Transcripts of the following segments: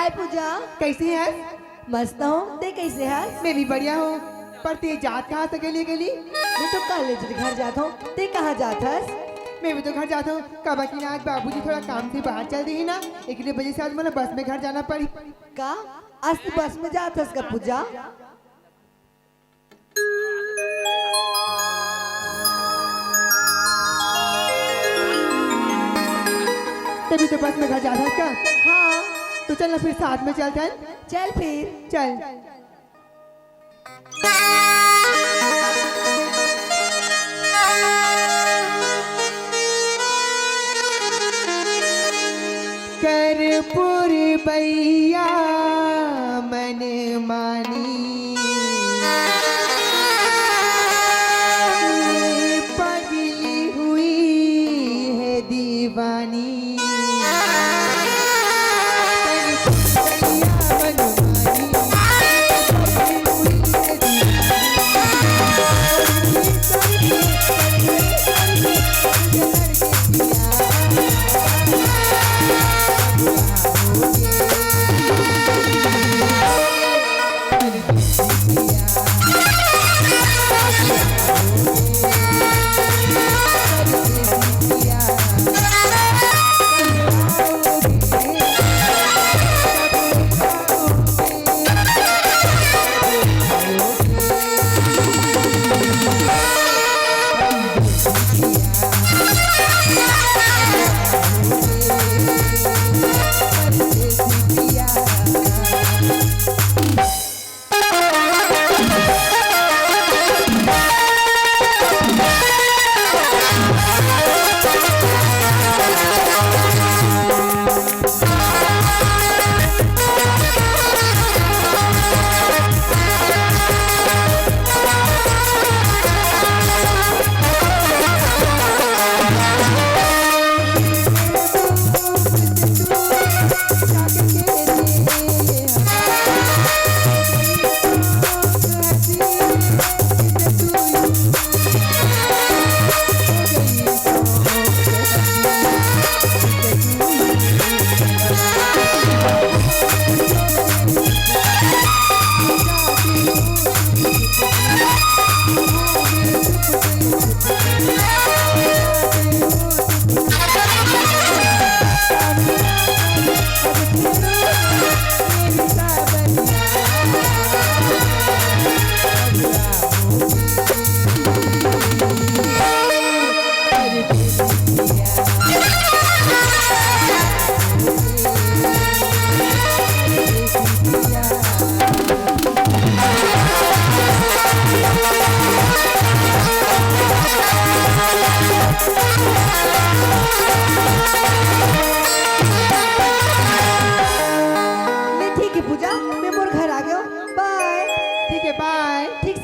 हाय पूजा, कैसी है? मस्त हूँ। ते कैसे है? मैं भी बढ़िया हूँ। पर ते जात कहाँ से गली गली? मैं तो कॉलेज घर जाता हूँ। ते कहाँ जाता है? मैं भी तो घर जाता हूँ। कब की आज बाबूजी थोड़ा काम से बाहर चल रही ना, इसलिए वजह से आज मुझे बस में घर जाना पड़ी। का आज तू बस में जाता है का पूजा? तभी तो बस में घर जाता है का? हाँ। तो चल ना फिर साथ में चलते हैं। चल फिर चल। कर्पूर बैया मन मानी, पगली हुई है दीवानी।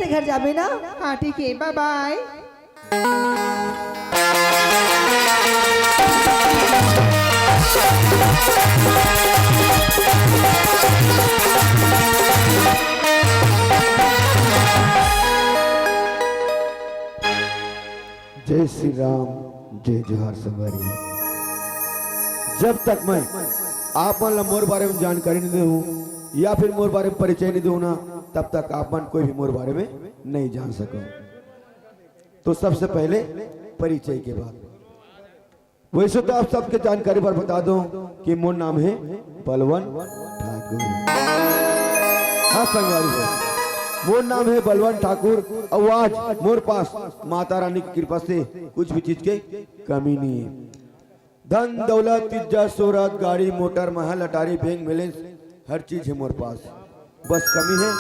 घर जाबे ना? हाँ ठीक है, बाय बाय। जय श्री राम, जय जोहार सवारी। जब तक मैं आप मन मोर बारे में जानकारी नहीं दूँ या फिर मोर बारे में परिचय नहीं दूँ ना, तब तक आप मन कोई भी मोर बारे में नहीं जान सको। तो सबसे पहले परिचय के बाद वैसे तो आप सबके जानकारी पर बता दूं कि मोर नाम है बलवन ठाकुर। हाँ संगवारी, मोर नाम है बलवन ठाकुर और आज मोर पास माता रानी की कृपा से कुछ भी चीज के कमी नहीं है। धन दौलत इज्जत शोहरत गाड़ी मोटर महल अटारी बैंक बैलेंस हर चीज है मोर पास। बस कमी है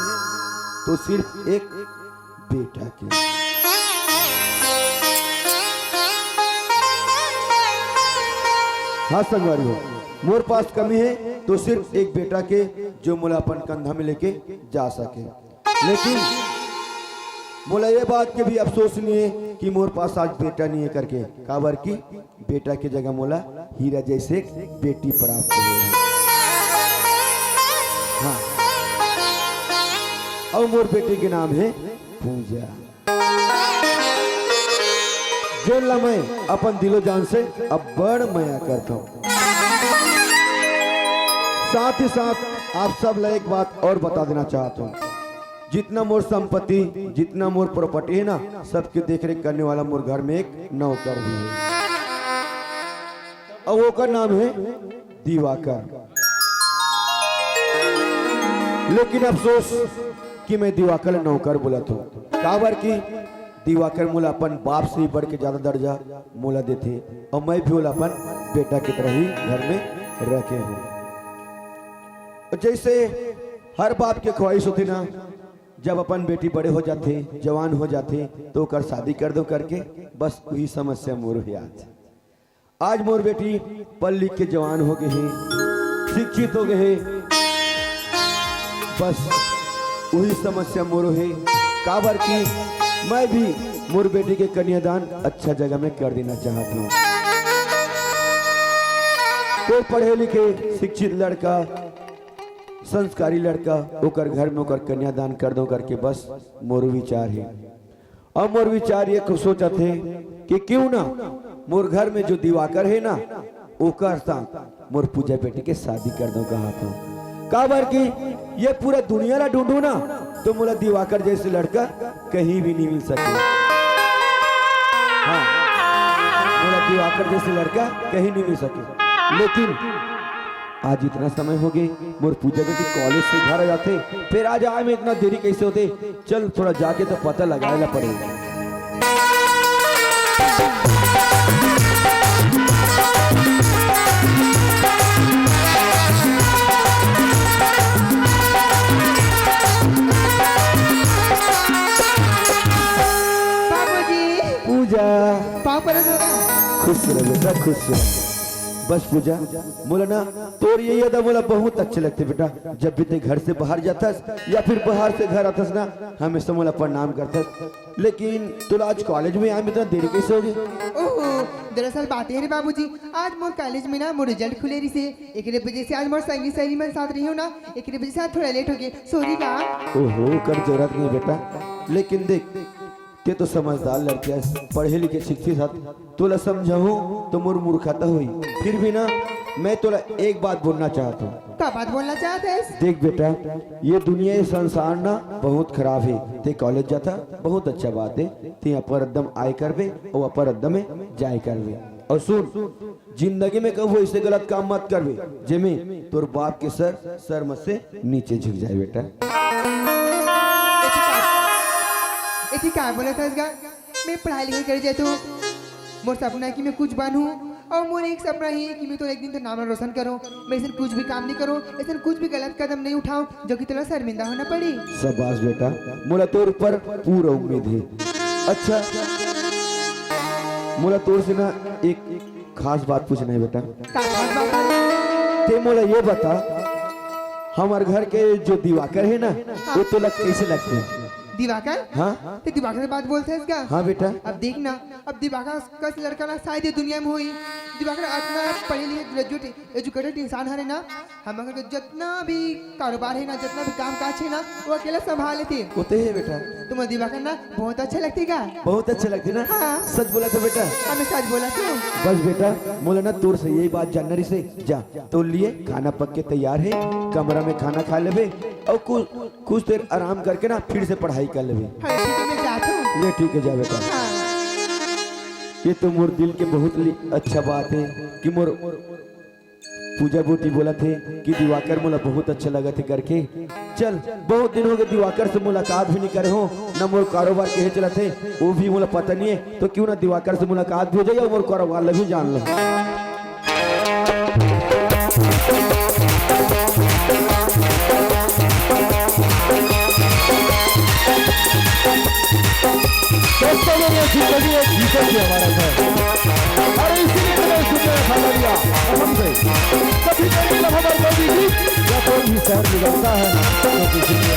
तो सिर्फ एक बेटा की। हाँ संगवारी हो, मोर पास कमी है तो सिर्फ एक बेटा के जो मोला अपन कंधा में लेके जा सके। लेकिन मोला ये बात के भी अफसोस नहीं है कि मोर पास आज बेटा नहीं है करके, काबर की बेटा के जगह मोला हीरा जैसे बेटी प्राप्त हुई। हाँ, और मोर बेटे के नाम है पूजा। जो मैं अपन दिलो जान से अब बड़ माया करता हूँ। साथ ही साथ आप सब ला एक बात और बता देना चाहता हूँ, जितना मोर संपत्ति, जितना मोर प्रॉपर्टी है ना, सबके देख रेख करने वाला मोर घर में एक नौकर भी है, और वो का नाम है दिवाकर। लेकिन अफसोस कि मैं दिवाकर नौकर बोला था, काबर की दिवाकर मोला अपन बाप से ही बढ़ के ज्यादा दर्जा मोला देते, और मैं भी बोला अपन बेटा की तरह ही घर में रखे हूँ। जैसे हर बाप के ख्वाहिश होती ना, जब अपन बेटी बड़े हो जाते, जवान हो जाते, तो कर शादी कर दो करके, बस वही समस्या मोर है। आज मोर बेटी पढ़ लिख के जवान हो गए हैं, शिक्षित हो गए हैं, बस वही समस्या मोर है। काबर की मैं भी मोर बेटी के कन्यादान अच्छा जगह में कर देना चाहता हूँ। कोई पढ़े लिखे शिक्षित लड़का, संस्कारी लड़का ओकर घर में ओकर कन्यादान कर दो करके बस मोर विचार है। और मोर विचार ये सोचा थे कि क्यों ना मोर घर में जो दिवाकर है ना, ओकर साथ मोर पूजा बेटी के शादी कर दो कहा था। काबर की ये पूरा दुनिया ला ढूंढू ना, तो मोला दिवाकर जैसे लड़का कहीं भी नहीं मिल सके। हाँ, मोला दिवाकर जैसे लड़का कहीं नहीं मिल सके। लेकिन आज इतना समय हो गए, मोर पूजा बेटी कॉलेज से घर आ जाते, फिर आज आए में इतना देरी कैसे होते? चल थोड़ा जाके तो पता लगाना पड़ेगा। बाबूजी पूजा पापा खुश रह बेटा, खुश रह। बस पूजा मोला ना तोर ये याद मोला बहुत अच्छे लगते बेटा। जब भी ते घर से बाहर जातस या फिर बाहर से घर आतस ना, हमेशा मोला प्रणाम करतस। लेकिन तू आज कॉलेज में आए में इतना देरी कैसे हो गई? ओहो, दरअसल बात है रे बाबूजी, आज मोर कॉलेज में ना मोर रिजल्ट खुले रही से, एक वजह से आज मोर संगी सहेली में साथ रही हो ना, एक वजह से आज थोड़ा लेट हो गए, सॉरी का। ओहो, कर जरूरत नहीं बेटा। लेकिन देख ते तो समझदार लड़के है, पढ़े लिखे शिक्षित है, तोला समझाऊं तो मोर मूर्खता हुई। फिर भी ना मैं तोला एक बात बोलना चाहता हूँ। क्या बात बोलना चाहते हैं? देख बेटा, ये दुनिया ये संसार ना बहुत खराब है। ते कॉलेज जाता बहुत अच्छा बात है, ते अपर अदम आय करवे और अपर अदम में जाय करवे। और सुन, जिंदगी में कभी ऐसे गलत काम मत करवे जेमे तोर बाप के सर मत से नीचे झुक जाए बेटा। ऐसी क्या बोला था इसका? मैं पढ़ाई लिखाई कर जाता हूँ, मोर सपना है कि मैं कुछ बनूं, और मोर एक सपना ही है कि मैं तो एक दिन तो नाम रोशन करूं। मैं ऐसा कुछ भी काम नहीं करूं, ऐसा कुछ भी गलत कदम नहीं उठाऊं जो कि तेरा शर्मिंदा होना पड़े। शाबाश बेटा, मोला तोर पर पूरा उम्मीद है। अच्छा, मोला तोर से ना एक खास बात पूछना है बेटा। ते मोला ये बता, हमारे घर के जो दिवाकर है ना, वो तो कैसे लगते हैं? दिवाकर? हाँ, तो दिवाकर से बात बोलते हैं इसका? हाँ बेटा। अब देखना, अब दिवाकर का लड़का ना शायद ये दुनिया में हुई। दिवाकर इतना पढ़े लिखे ग्रेजुएट एजुकेटेड इंसान है ना, हमारे घर का जितना भी कारोबार है ना, जितना भी काम काज है ना, वो अकेला संभाल लेते। होते है बेटा। तुम दिवाकर ना बहुत अच्छा लगती का? बहुत अच्छा लगती ना? हाँ। सच बोला तो बेटा? हमें सच बोला तो। बस बेटा, मोला ना तोर से यही बात जानने से जा, तो लिए खाना पक के तैयार है, कमरा में खाना खा लेबे और कुछ देर आराम करके ना फिर से पढ़ाई कर लेबे। हाँ, ठीक है, मैं जाता हूँ। ये ठीक है, जा बेटा। हाँ। ये तो मोर दिल के बहुत अच्छा बात है कि मोर पूजा बूटी बोला थे कि दिवाकर मोला बहुत अच्छा लगा थे करके। चल, बहुत दिन हो गए दिवाकर से मुलाकात भी नहीं करे हो, ना मोर कारोबार कहे चला थे वो भी मोला पता नहीं है, तो क्यों ना दिवाकर से मुलाकात भी हो जाए और मोर कारोबार भी जान लो। दोस्तों, मेरी जिंदगी एक गीतों से हमारा था, और इसीलिए मैंने सुनने खाना लिया हमसे। कभी मेरे लिए हमारे कोई भी या कोई भी शहर निकलता है तो किसी ने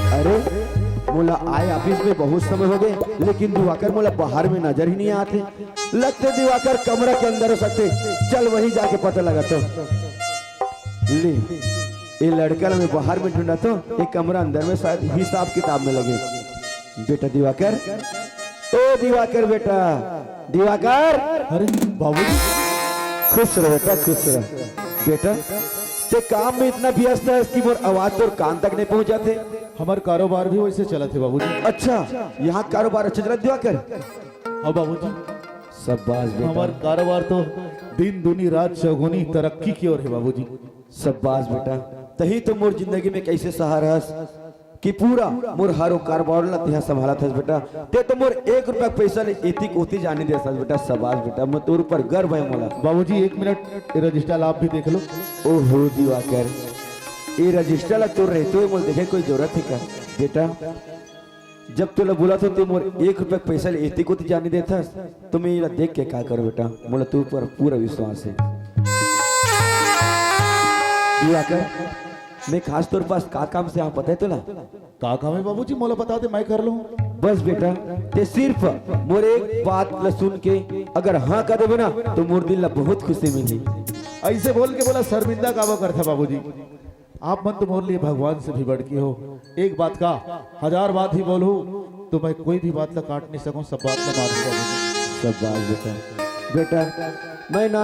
अरे मोला आए ऑफिस में बहुत समय हो गए, लेकिन दिवाकर मोला बाहर में नजर ही नहीं आते। लगते दिवाकर कमरा के अंदर हो सकते। चल वहीं जाके पता लगा तो ले ये लड़का मैं बाहर में ढूंढा तो एक कमरा अंदर में शायद हिसाब किताब में लगे। बेटा दिवाकर, ओ दिवाकर बेटा, दिवाकर। अरे बाबूजी, खुश रहो बेटा, खुश रहो बेटा। ते काम में इतना व्यस्त है कि मोर आवाज तो कान तक नहीं पहुंच जाते। हमार कारोबार भी वैसे चला थे बाबूजी। अच्छा, यहाँ कारोबार अच्छा चला दिवाकर? हाँ बाबूजी, शाबाश बेटा, हमार कारोबार तो दिन दुनी रात चौगुनी तरक्की की ओर है बाबूजी। शाबाश बेटा। तही तो मोर जिंदगी में कैसे सहारा हस कि पूरा मोर हरो कारोबार ला तिहा संभाला थस बेटा। ते तो मोर 1 रुपया पैसा ले एती कोती जाने दे सस बेटा। शाबाश बेटा, मैं तोर ऊपर गर्व है मोला। बाबूजी 1 मिनट रजिस्टर आप भी देख लो। ओहो दिवाकर, ये रजिस्टर ला तोर रहते हुए मोल देखे कोई जरूरत है क्या बेटा? जब तोला बोला तो ते मोर 1 रुपया पैसा ले एती कोती जाने दे थस, तो मैं ये देख के क्या करो बेटा? मोला तोर ऊपर पूरा विश्वास है दिवाकर। मैं खास तौर पर का काम से यहाँ पता है तोला? का काम है बाबूजी, मोला बता दे, मैं कर लूँ। बस बेटा, ते सिर्फ मोर एक बात ला सुन के अगर हाँ कर देबे ना तो मोर दिल ला बहुत खुशी मिली। ऐसे बोल के बोला शर्मिंदा काबा करता बाबूजी। आप मन तो मोर लिए भगवान से भी बढ़ के हो। एक बात का 1000 बात ही बोलूं तो मैं कोई भी बात ला काट नहीं सकूं, सब बात ला मार दूंगा। सब बात बेटा। बेटा मैं ना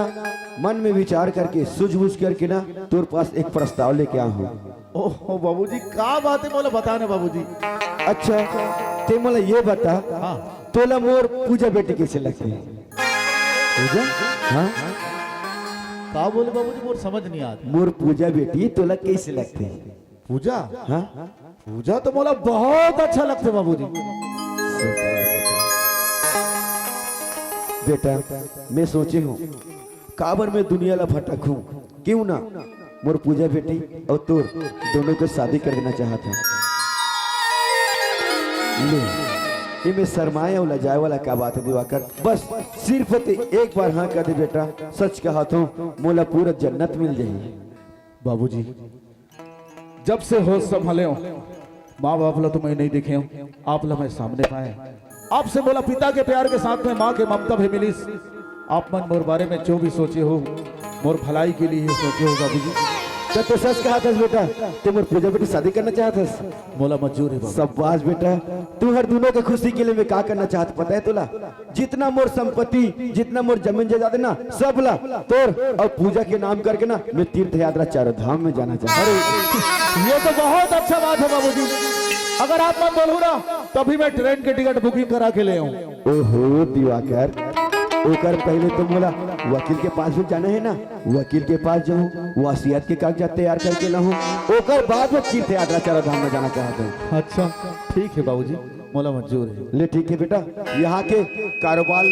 मन में विचार करके सूझबूझ करके ना तोर पास एक प्रस्ताव लेके आया हूँ। ओह बाबूजी, का बात है मोला बताना बाबूजी। अच्छा ते मोला ये बता, हाँ तोला मोर पूजा बेटी कैसे लगती है? पूजा? हाँ का बोले बाबूजी, मोर समझ नहीं आता। मोर पूजा बेटी तोला कैसे लगती है? पूजा? हाँ पूजा तो मोला बहुत अच्छा लगता है बाबूजी। बेटा मैं सोचे हूँ काबर में दुनिया ला भटक हूँ, क्यों ना मोर पूजा बेटी और तोर दोनों को शादी कर देना चाहता हूँ। ले ये में शर्माए और लजाए वाला क्या बात है दिवाकर? बस सिर्फ ते एक बार हाँ कर दे बेटा, सच कहा तो मोला पूरा जन्नत मिल जाएगी। बाबूजी जब से होश संभाले हो, माँ बाप ला तो मैं नहीं देखे हूँ, आप ला मैं सामने पाए। आपसे बोला पिता के प्यार के साथ में माँ के ममता भी मिली। आप मन मोर बारे में जो भी सोचे हो, मोर भलाई के लिए ही सोचे हो बाबूजी। जब तो सच कहा था बेटा, तू मोर पूजा बेटी शादी करना चाहता? मोला मंजूर है बाबू। शाबाश बेटा, तू हर दोनों के खुशी के लिए मैं क्या करना चाहता पता है तुला? जितना मोर संपत्ति, जितना मोर जमीन जायदाद ना सब ला तोर और पूजा के नाम करके ना मैं तीर्थ यात्रा 4 धाम में जाना चाहता। अरे ये तो बहुत अच्छा बात है बाबूजी। अगर आप मन बोलूं ना तभी मैं ट्रेन के टिकट बुकिंग करा के ले आऊं। ओहो दिवाकर, ओकर पहले तो मोला वकील के पास भी जाना है ना, वकील के पास जाऊँ, वसीयत के कागजात तैयार करके लाऊं, ओकर बाद में तीर्थ यात्रा 4 धाम में जाना चाहता हूँ। अच्छा ठीक है बाबूजी, मोला मंजूर है। ले ठीक है बेटा, यहाँ के कारोबार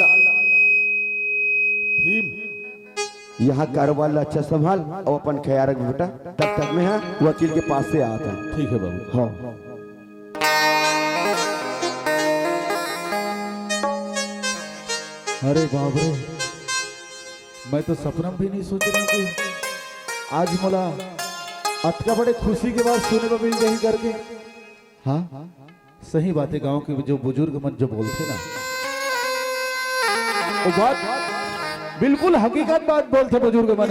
यहाँ कारोबार अच्छा संभाल और अपन ख्याल रख बेटा। तब तक मैं वकील के पास से आता हूँ। ठीक है बाबू। हाँ अरे बाप रे, मैं तो सपना भी नहीं सोच रहा कि आज मोला अटका बड़े खुशी के बाद सुने को मिल जाए करके। हाँ सही बात है, गांव के जो बुजुर्ग मन जो बोलते ना वो बात बिल्कुल हकीकत बात बोलते बुजुर्ग मन।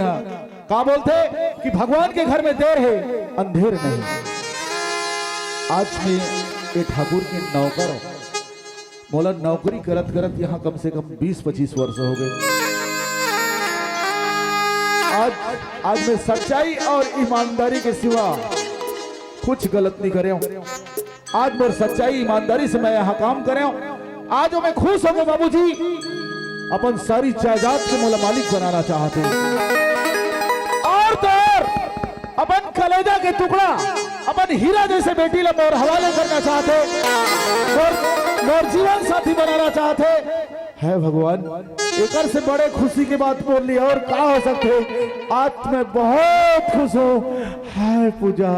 कहा बोलते कि भगवान के घर में देर है अंधेर नहीं। आज मैं एक ठाकुर के नौकर हूं, मोला नौकरी करत करत यहाँ कम से कम 20-25 वर्ष हो गए। आज मैं सच्चाई और ईमानदारी के सिवा कुछ गलत नहीं करे हूं। आज मोर सच्चाई ईमानदारी से मैं यहाँ काम करे हूं। आज मैं खुश हो गए बाबूजी, अपन सारी जायदाद के मोला मालिक बनाना चाहते और तो और अपन कलेजा के टुकड़ा अपन हीरा जैसे बेटी ला मोर हवाले करना चाहते, मोर जीवन साथी बनाना चाहते। है भगवान, एक से बड़े खुशी की बात बोल ली और क्या हो सकते। आज मैं बहुत खुश हूँ। है पूजा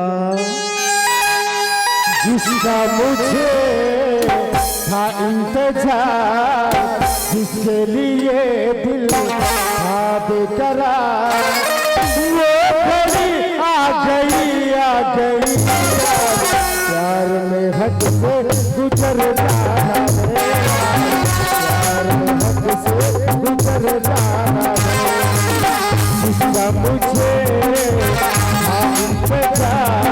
जिसका मुझे था इंतजार, जिसके लिए दिल था बेकरार, वो घड़ी आ गई प्यार में हद से गुजर जाना है, प्यार में हद से गुजर जाना है, जिसका मुझे था इंतजार,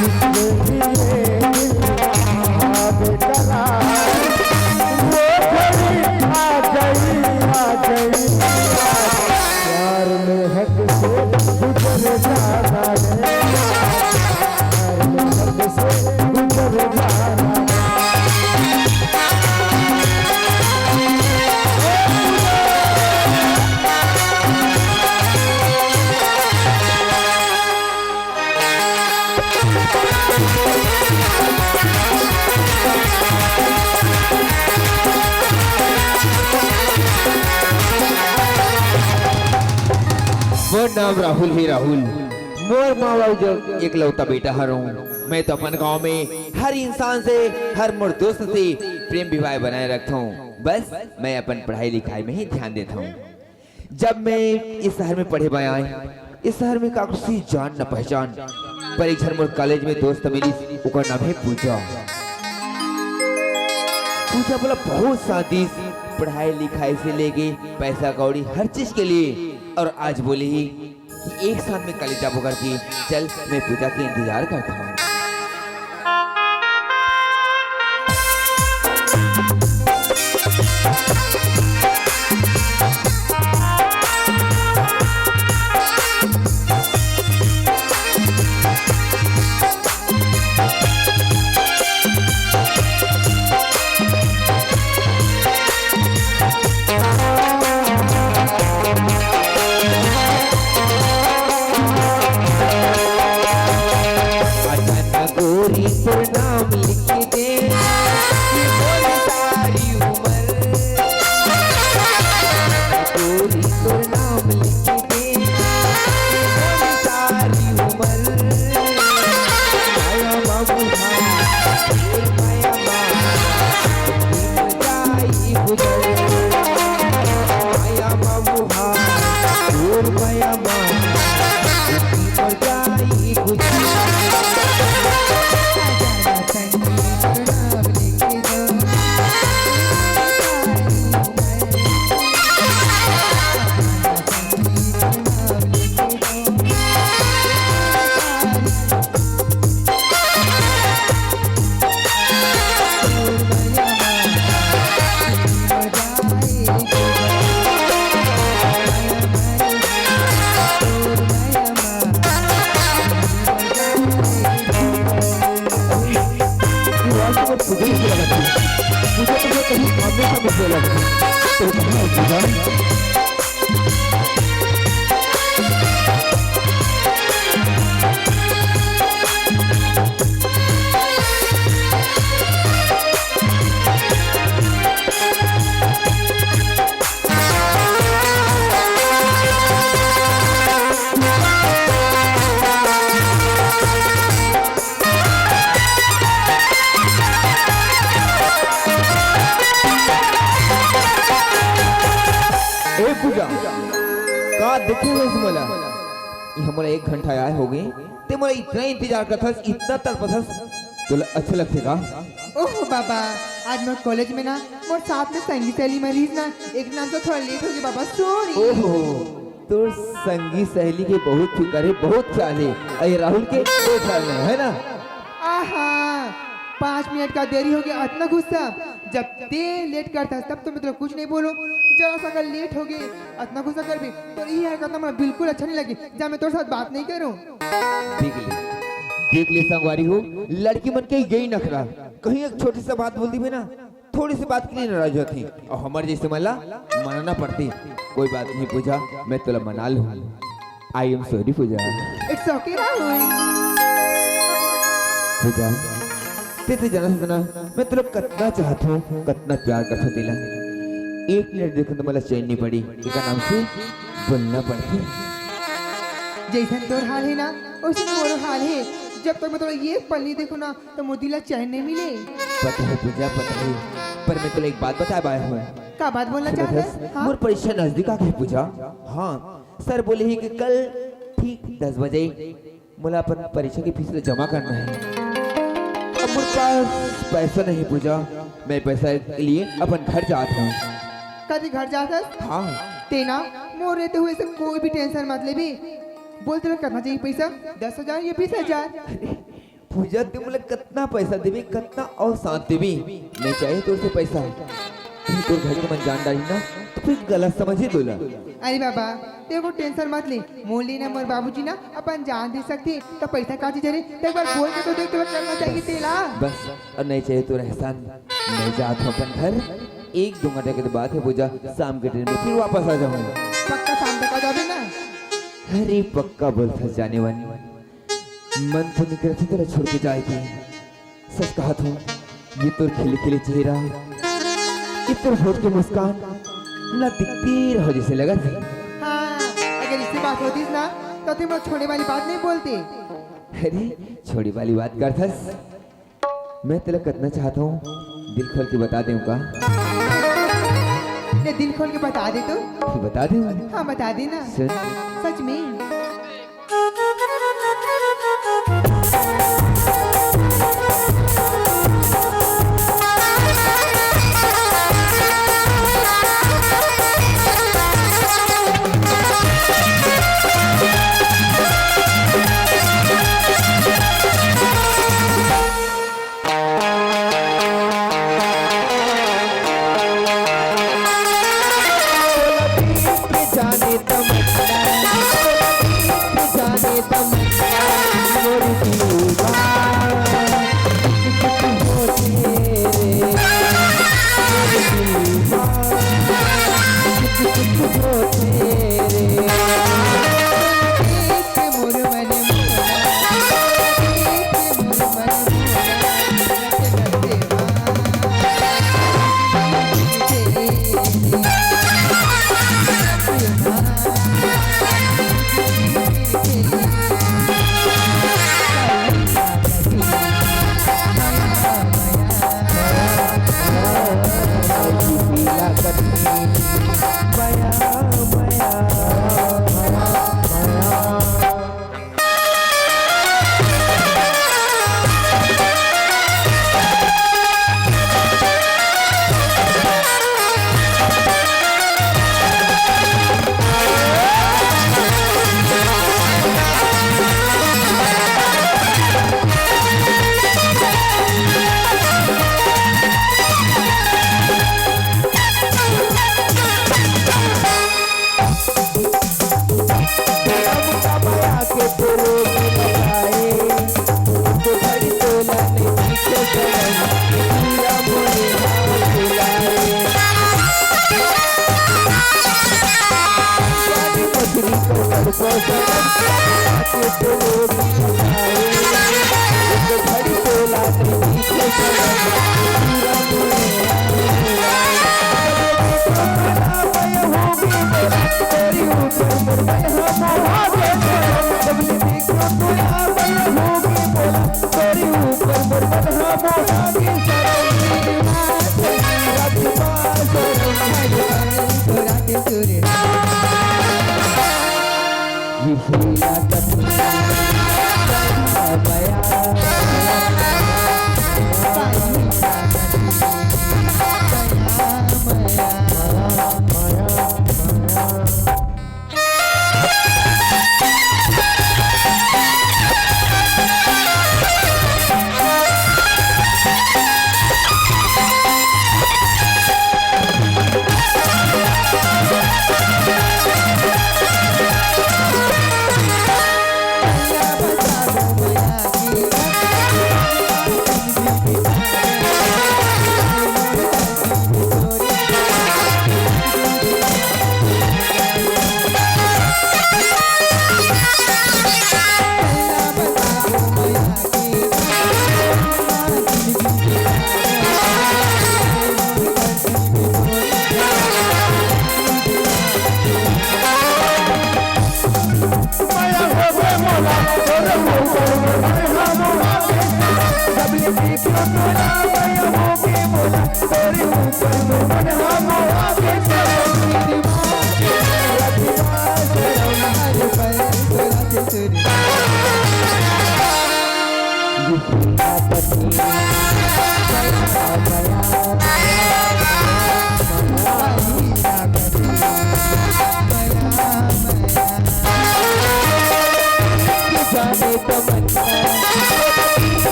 जिसके लिए दिल था बेकरार, वो घड़ी आ गई प्यार में हद से गुजर जाना है, प्यार में हद से गुजर जाना है। मोर नाम राहुल ही राहुल, मोर माँ बाबू जो एकलौता बेटा हर हूँ। मैं तो अपन गांव में हर इंसान से, हर मोर दोस्त से प्रेम विवाह बनाए रखता हूँ। बस मैं अपन पढ़ाई लिखाई में ही ध्यान देता हूँ। जब मैं इस शहर में पढ़े बाय आए, इस शहर में काकुसी जान न पहचान, पर एक घर मोर कॉलेज में दोस्त मिली, उनका नाम है पूजा। पूजा बोला बहुत शादी, पढ़ाई लिखाई से लेके पैसा कौड़ी हर चीज के लिए, और आज बोले ही कि एक साथ में कलेजा बुकर की चल मैं पूजा के इंतजार करता हूँ। नाम लिख दे ये बोली सारी उम्र, गोरी तो नाम लिख दे ये बोली सारी उम्र, माया बाबू माया जाई गुजर, माया बाबू माया जाई गुजर। का देखे हुए मोला ये हमारा 1 घंटा आए हो गए, ते मोला इतना इंतजार करता, इतना तड़पता, तो अच्छा लगते का? ओह बाबा, आज मैं कॉलेज में ना मोर साथ में संगी सहेली मरीज ना, एक नाम तो थोड़ा लेट हो गया बाबा, सॉरी। ओहो, तो संगी सहेली के बहुत फिक्र है, बहुत ख्याल है, अरे राहुल के कोई ख्याल नहीं है ना? आहा, 5 मिनट का देरी हो गया, इतना गुस्सा। जब ते लेट करता है तब तो मैं तो कुछ नहीं बोलो, जरा सा अगर लेट हो गई इतना गुस्सा कर भी तो ये हरकत मुझे बिल्कुल अच्छा नहीं लगी, जब मैं तेरे साथ बात नहीं करूं। देख ले संगवारी हो, लड़की मन के यही नखरा, कहीं एक छोटी सी बात बोल दी ना, थोड़ी सी बात के लिए नाराज होती, और हमारे जैसे मला मनाना पड़ती। कोई बात नहीं पूजा, मैं तुला मना लूं। I am sorry Pooja. It's okay Rahul. Pooja ते जाना मैं तुला कितना चाहता हूँ, कितना प्यार करता दिला, एक मिनट देखो तो मला चैन नहीं पड़ी एका नाम से बोलना पड़ती। जैसन तोर हाल है ना वैसे मोर हाल है। जब तक मैं थोड़ा ये पल नहीं देखूँ ना तो मोर दिला चैन नहीं मिले। पता है पूजा पता है, पर मैं तुला एक बात बता पाया हूँ। का बात बोलना चाहता है? हाँ? मोर परीक्षा नजदीक आ गई पूजा। हाँ सर बोले ही कि कल ठीक 10 बजे मुला अपन परीक्षा की फीस जमा करना है। अब मेरे पास पैसा नहीं पूजा, मैं पैसा के लिए अपन घर जाता हूँ। कभी घर जाता है? हाँ तेना मोर रहते हुए से कोई भी टेंशन मत ले भी। बोलते रहो करना चाहिए पैसा 10,000 या 20,000। पूजा तुम लोग कितना पैसा देवी कितना और साथ देवी नहीं चाहिए तो से पैसा तो घर के मन जान डाली ना तो फिर गलत समझे दोला। अरे बाबा तेरे को टेंशन मत ले। मोल लेना मोर बाबूजी ना अपन जान दे सकते तो पैसा काची चले तो एक बार बोल के तो देख तो करना चाहिए तेला। बस और नहीं चाहिए तो एहसान नहीं जाता हूँ अपन घर। 1-2 घंटे के बाद है पूजा, शाम के ट्रेन में फिर वापस आ जाऊंगा। पक्का शाम तक आ जाओगे ना? अरे पक्का बोलता जाने वाली मन तो नहीं करती तेरा छोड़ के जाएगी। सच कहा था ये तो खिले खिले चेहरा ये तो होठ की मुस्कान ना दिखती रहो जैसे लगा थी। हाँ अगर इससे बात होती ना तो तुम लोग छोड़ने वाली बात नहीं बोलते। अरे छोड़ी वाली बात करथस। मैं तेरा कितना चाहता हूँ दिल खोल के बता दूँ का? ये दिल खोल के बता दे तो? बता दूँ? हाँ बता देना। सुन सच में क्यों तोड़ा मैं हो के बोला तेरे ऊपर में मन हमारा के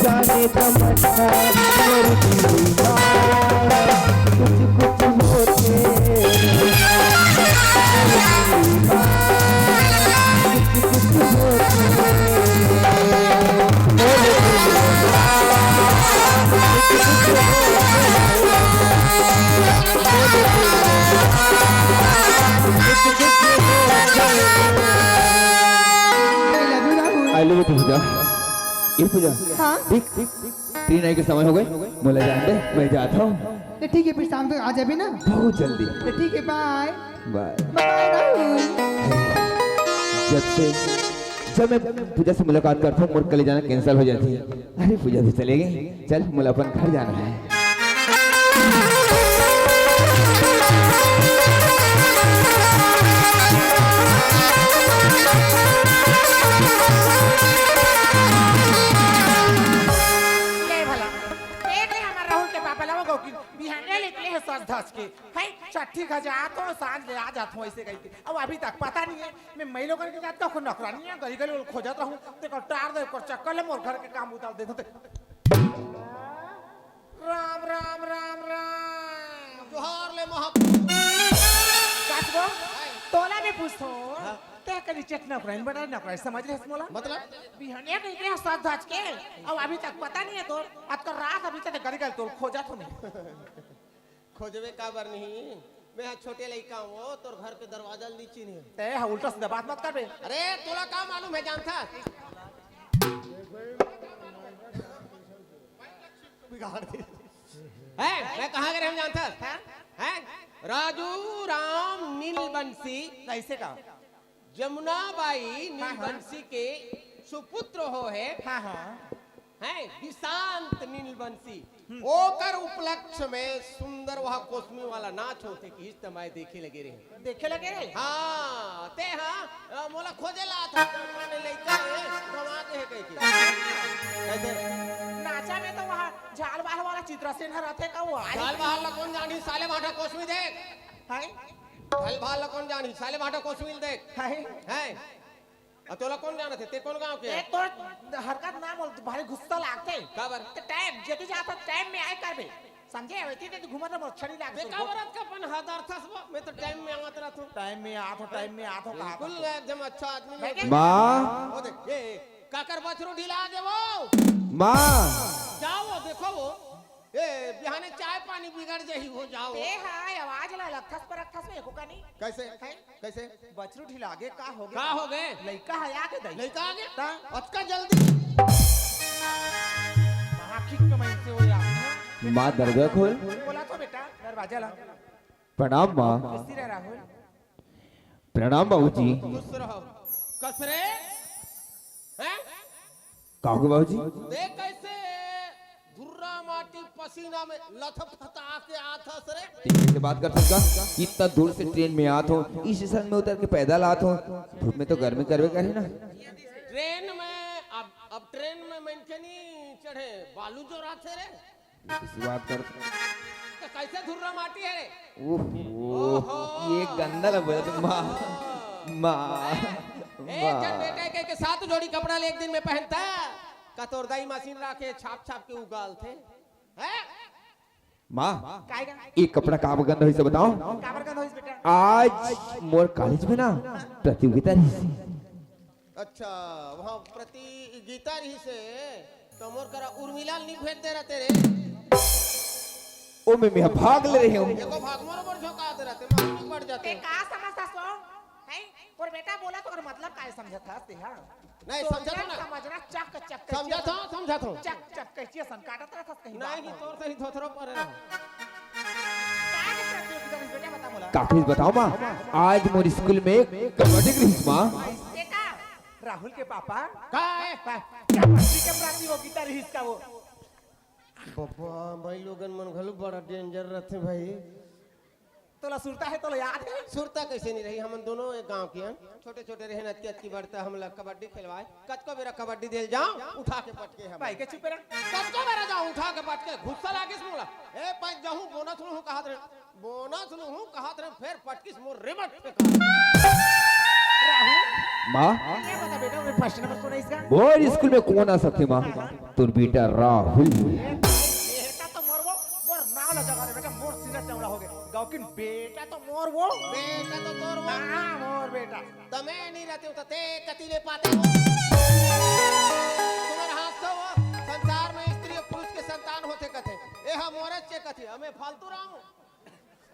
जाने तमन्ना मेरी दीवाना कुछ होते आई लव यू पूजा। ये पूजा हाँ ठीक 3 आई के समय हो गए, बोला जान दे मैं जाता हूँ। तो ठीक है, फिर शाम तक आ जाबे ना। बहुत जल्दी। तो ठीक है, बाय बाय। बाय राहुल। जब मैं पूजा से मुलाकात करता हूँ, मोर कल जाना कैंसिल हो जाती है। अरे पूजा भी चले गए, चल मुझे अपन घर जाना है। ठीक है जाता हूँ सांझ ले आ जाता हूँ ऐसे कहीं अब अभी तक पता नहीं है मैं महिलों के जाता हूँ नौकरानी है गली गली खोजत रहूँ तो टार दे चक्कर ले मोर घर के काम उतार देते। राम राम राम राम जोहार ले महापुरुष तोला में पूछो ते करी चेक नौकरानी बड़ा नौकरानी समझ रहे मोला मतलब बिहाने के निकले साथ धाच के अब अभी तक पता नहीं है तो आज का रात अभी तक गली गली तो खोजत हूँ खोजबे काबर नहीं मैं छोटे लड़का हूँ तोर घर के दरवाजा नीचे नहीं ते उल्टा सीधा बात मत कर बे। अरे तोला का मालूम है जानता है मैं कहाँ गए हम जानता है राजू राम नीलबंसी कैसे का जमुनाबाई नीलबंसी के सुपुत्र हो है हाँ हाँ है विशांत नीलबंसी ओकर उपलक्ष्य में सुंदर वह कोस्मी वाला नाच होते कि इस समय देखे लगे रहे हाँ ते हाँ मोला खोजे ला था मैंने लड़का है गवाते है कहीं कैसे नाचा में तो वहाँ झाल बहाल वाला चित्रसेन रहते का वो झाल बहाल ला कौन जानी साले भाटा कोस्मी देख है झाल बहाल ला कौन जानी साले भाटा कोस्मी देख है तोला कौन जाना थे ते कौन गांव के एक तो हरकत ना बोल भारी गुस्सा लागते काबर तो टाइम जेती जाता टाइम में आए करबे समझे वैसे तो घुमत मोर छड़ी लाग बे काबरत का अपन हदार था सब मैं तो टाइम में आवत रहता हूं टाइम में आतो कहा बिल्कुल एकदम अच्छा आदमी है माँ वो देख ये काकर बछरू ढिला देवो माँ जाओ वो देखो वो ए बिहाने चाय पानी बिगड़ जाही हो जाओ ए हाय आवाज ला लखस पर रखस में एको का नहीं कैसे कैसे बछरू ढिलागे का हो का हो गए लइका हया के दई लइका आगे ता अचका जल्दी महाखिक कमाई से हो यार माँ दरवाजा खोल। बोला तो बेटा दरवाजा ला प्रणाम माँ। कैसी रह राहुल प्रणाम बाबूजी। खुश रहो कसरे हैं कहोगे बाबूजी? देख कैसे धुर्रा माटी पसीना में लथपथा के आता सरे ठीक से बात कर सकता इतना दूर से ट्रेन में आत हो इस स्टेशन में उतर के पैदल आत हो धूप में तो गर्मी करवे करे ना ट्रेन में अब ट्रेन में मैंने नहीं चढ़े बालू जो रात रे किसी बात कर तो कैसे धुर्रा माटी है रे ओहो ये गंदा लग रहा है माँ माँ एक जन बेटा के साथ जोड़ी कपड़ा ले एक दिन में पहनता का तोर दाई मशीन रखे छाप छाप के उगाल थे हैं माँ काएगा ये कपड़ा का गंदा है से बताओ। काबर का होइस बेटा आज मोर कॉलेज में ना प्रतियोगिता रही थी। अच्छा वहाँ प्रतियोगिता रही से तो मोर करा उर्मिला नहीं भेज दे रहे तेरे ओ मैं भाग ले रही हूँ। देखो भाग मोर पर झोंका दे रहे मालूम नहीं पड़ जाते ते का समझता सो है और बेटा बोला तो और मतलब काय समझता ते हां नहीं समझा तो ना समझना चक चक समझा तो चक चक कैसे सन काटत रहत कहीं नहीं तोर से ही थोथरो पर रहो काय के प्रतियोगिता में बेटा बता बोला काफी बताओ माँ आज मोर स्कूल में कबड्डी रही माँ। बेटा राहुल के पापा का है क्या मंत्री के प्राप्ति वो गीता रही इसका वो बाबा भाई लोगन मन घलू बड़ा डेंजर रहते भाई। तोला सुरता है तोला याद है? सुरता कैसे नहीं रही, हम दोनों एक गांव के हैं, छोटे छोटे रहे नत्ती अत्ती बढ़ता हम लोग कबड्डी खेलवाए, कचको बेरा कबड्डी देल जाओ उठा के पटके हम भाई के चुप रह। कचको बेरा जाओ उठा के पटके घुस्सा लागे मोला ए पाई जाऊं बोनस लूं कहत रहे फिर पटकिस मोर रिबट पे माँ ये बता बेटा मैं फर्स्ट नंबर सुना इसका। बोर्ड स्कूल में कौन आ सकती माँ? तुर बेटा राहुल। बेटा तो मोर वो मोर नाव लगा दे बेटा, मोर सीना चौड़ा हो गया गाँव की बेटा तो मोर वो बेटा तो तोर वो हाँ मोर बेटा। तमे नहीं रहते हो तो ते कतीले पाते हो। तुम्हारे हाथ से वो संसार में स्त्री और पुरुष के संतान होते कथे ए हम औरत के कथे हमें फालतू रहूं।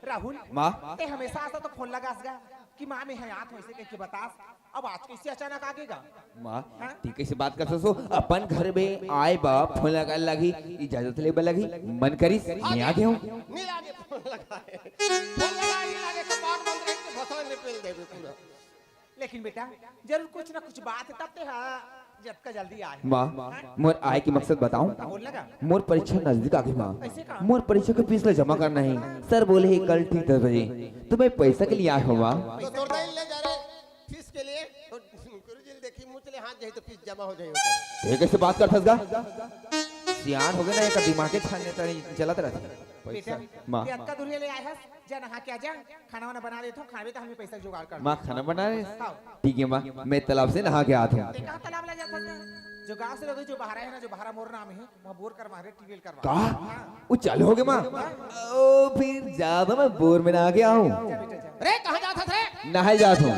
राहुल माँ ते हमेशा ऐसा तो फोन लगासगा कि माँ में हयात हो ऐसे के बतास, अब आज कैसे अचानक आगेगा? माँ ठीक कैसे बात कर सो अपन घर में आए बाप फोन लगा लगी इजाजत ले लगी मन करी मैं आ गया हूँ। नहीं लागे फोन लगाए नहीं लागे कपाट बंद रहे तो भसों ने पेल दे पूरा। लेकिन बेटा जरूर कुछ ना कुछ बात है तब ते हाँ जब का जल्दी आए। माँ मोर आए की मकसद बताऊं? बोल लगा मोर परीक्षा नजदीक आ गई माँ। ऐसे कहा? मोर परीक्षा के फीस जमा करना है। सर बोले ही कल ठीक 10 बजे तो मैं पैसा के लिए आया हूँ माँ। तो तोड़दा ले जा रहे फीस के लिए तो गुरुजी देखी मुंह चले हाथ जाए तो फीस जमा हो जाएगा। ये कैसे बात कर सकता? सियान हो गया ना एक दिमाग के छानने तक चलत रहता बेटा माँ। ये अक्का दुनिया ले आए हस जा नहा के आ जा, खाना वाना बना ले तो खावे तो हमें पैसा जुगाड़ कर। माँ खाना बना रहे? ठीक है माँ मैं तालाब से नहा के आता हूँ। ते कहां तालाब ले जाता था? जो गांव से लोग जो बाहर है ना, जो बाहर मोर नाम है वहां बोर कर मारे टीवीएल करवा। का वो चालू हो गया माँ? ओ फिर ज्यादा मैं बोर में ना गया हूँ। रे कहां जाता थे? नहाए जाता हूँ।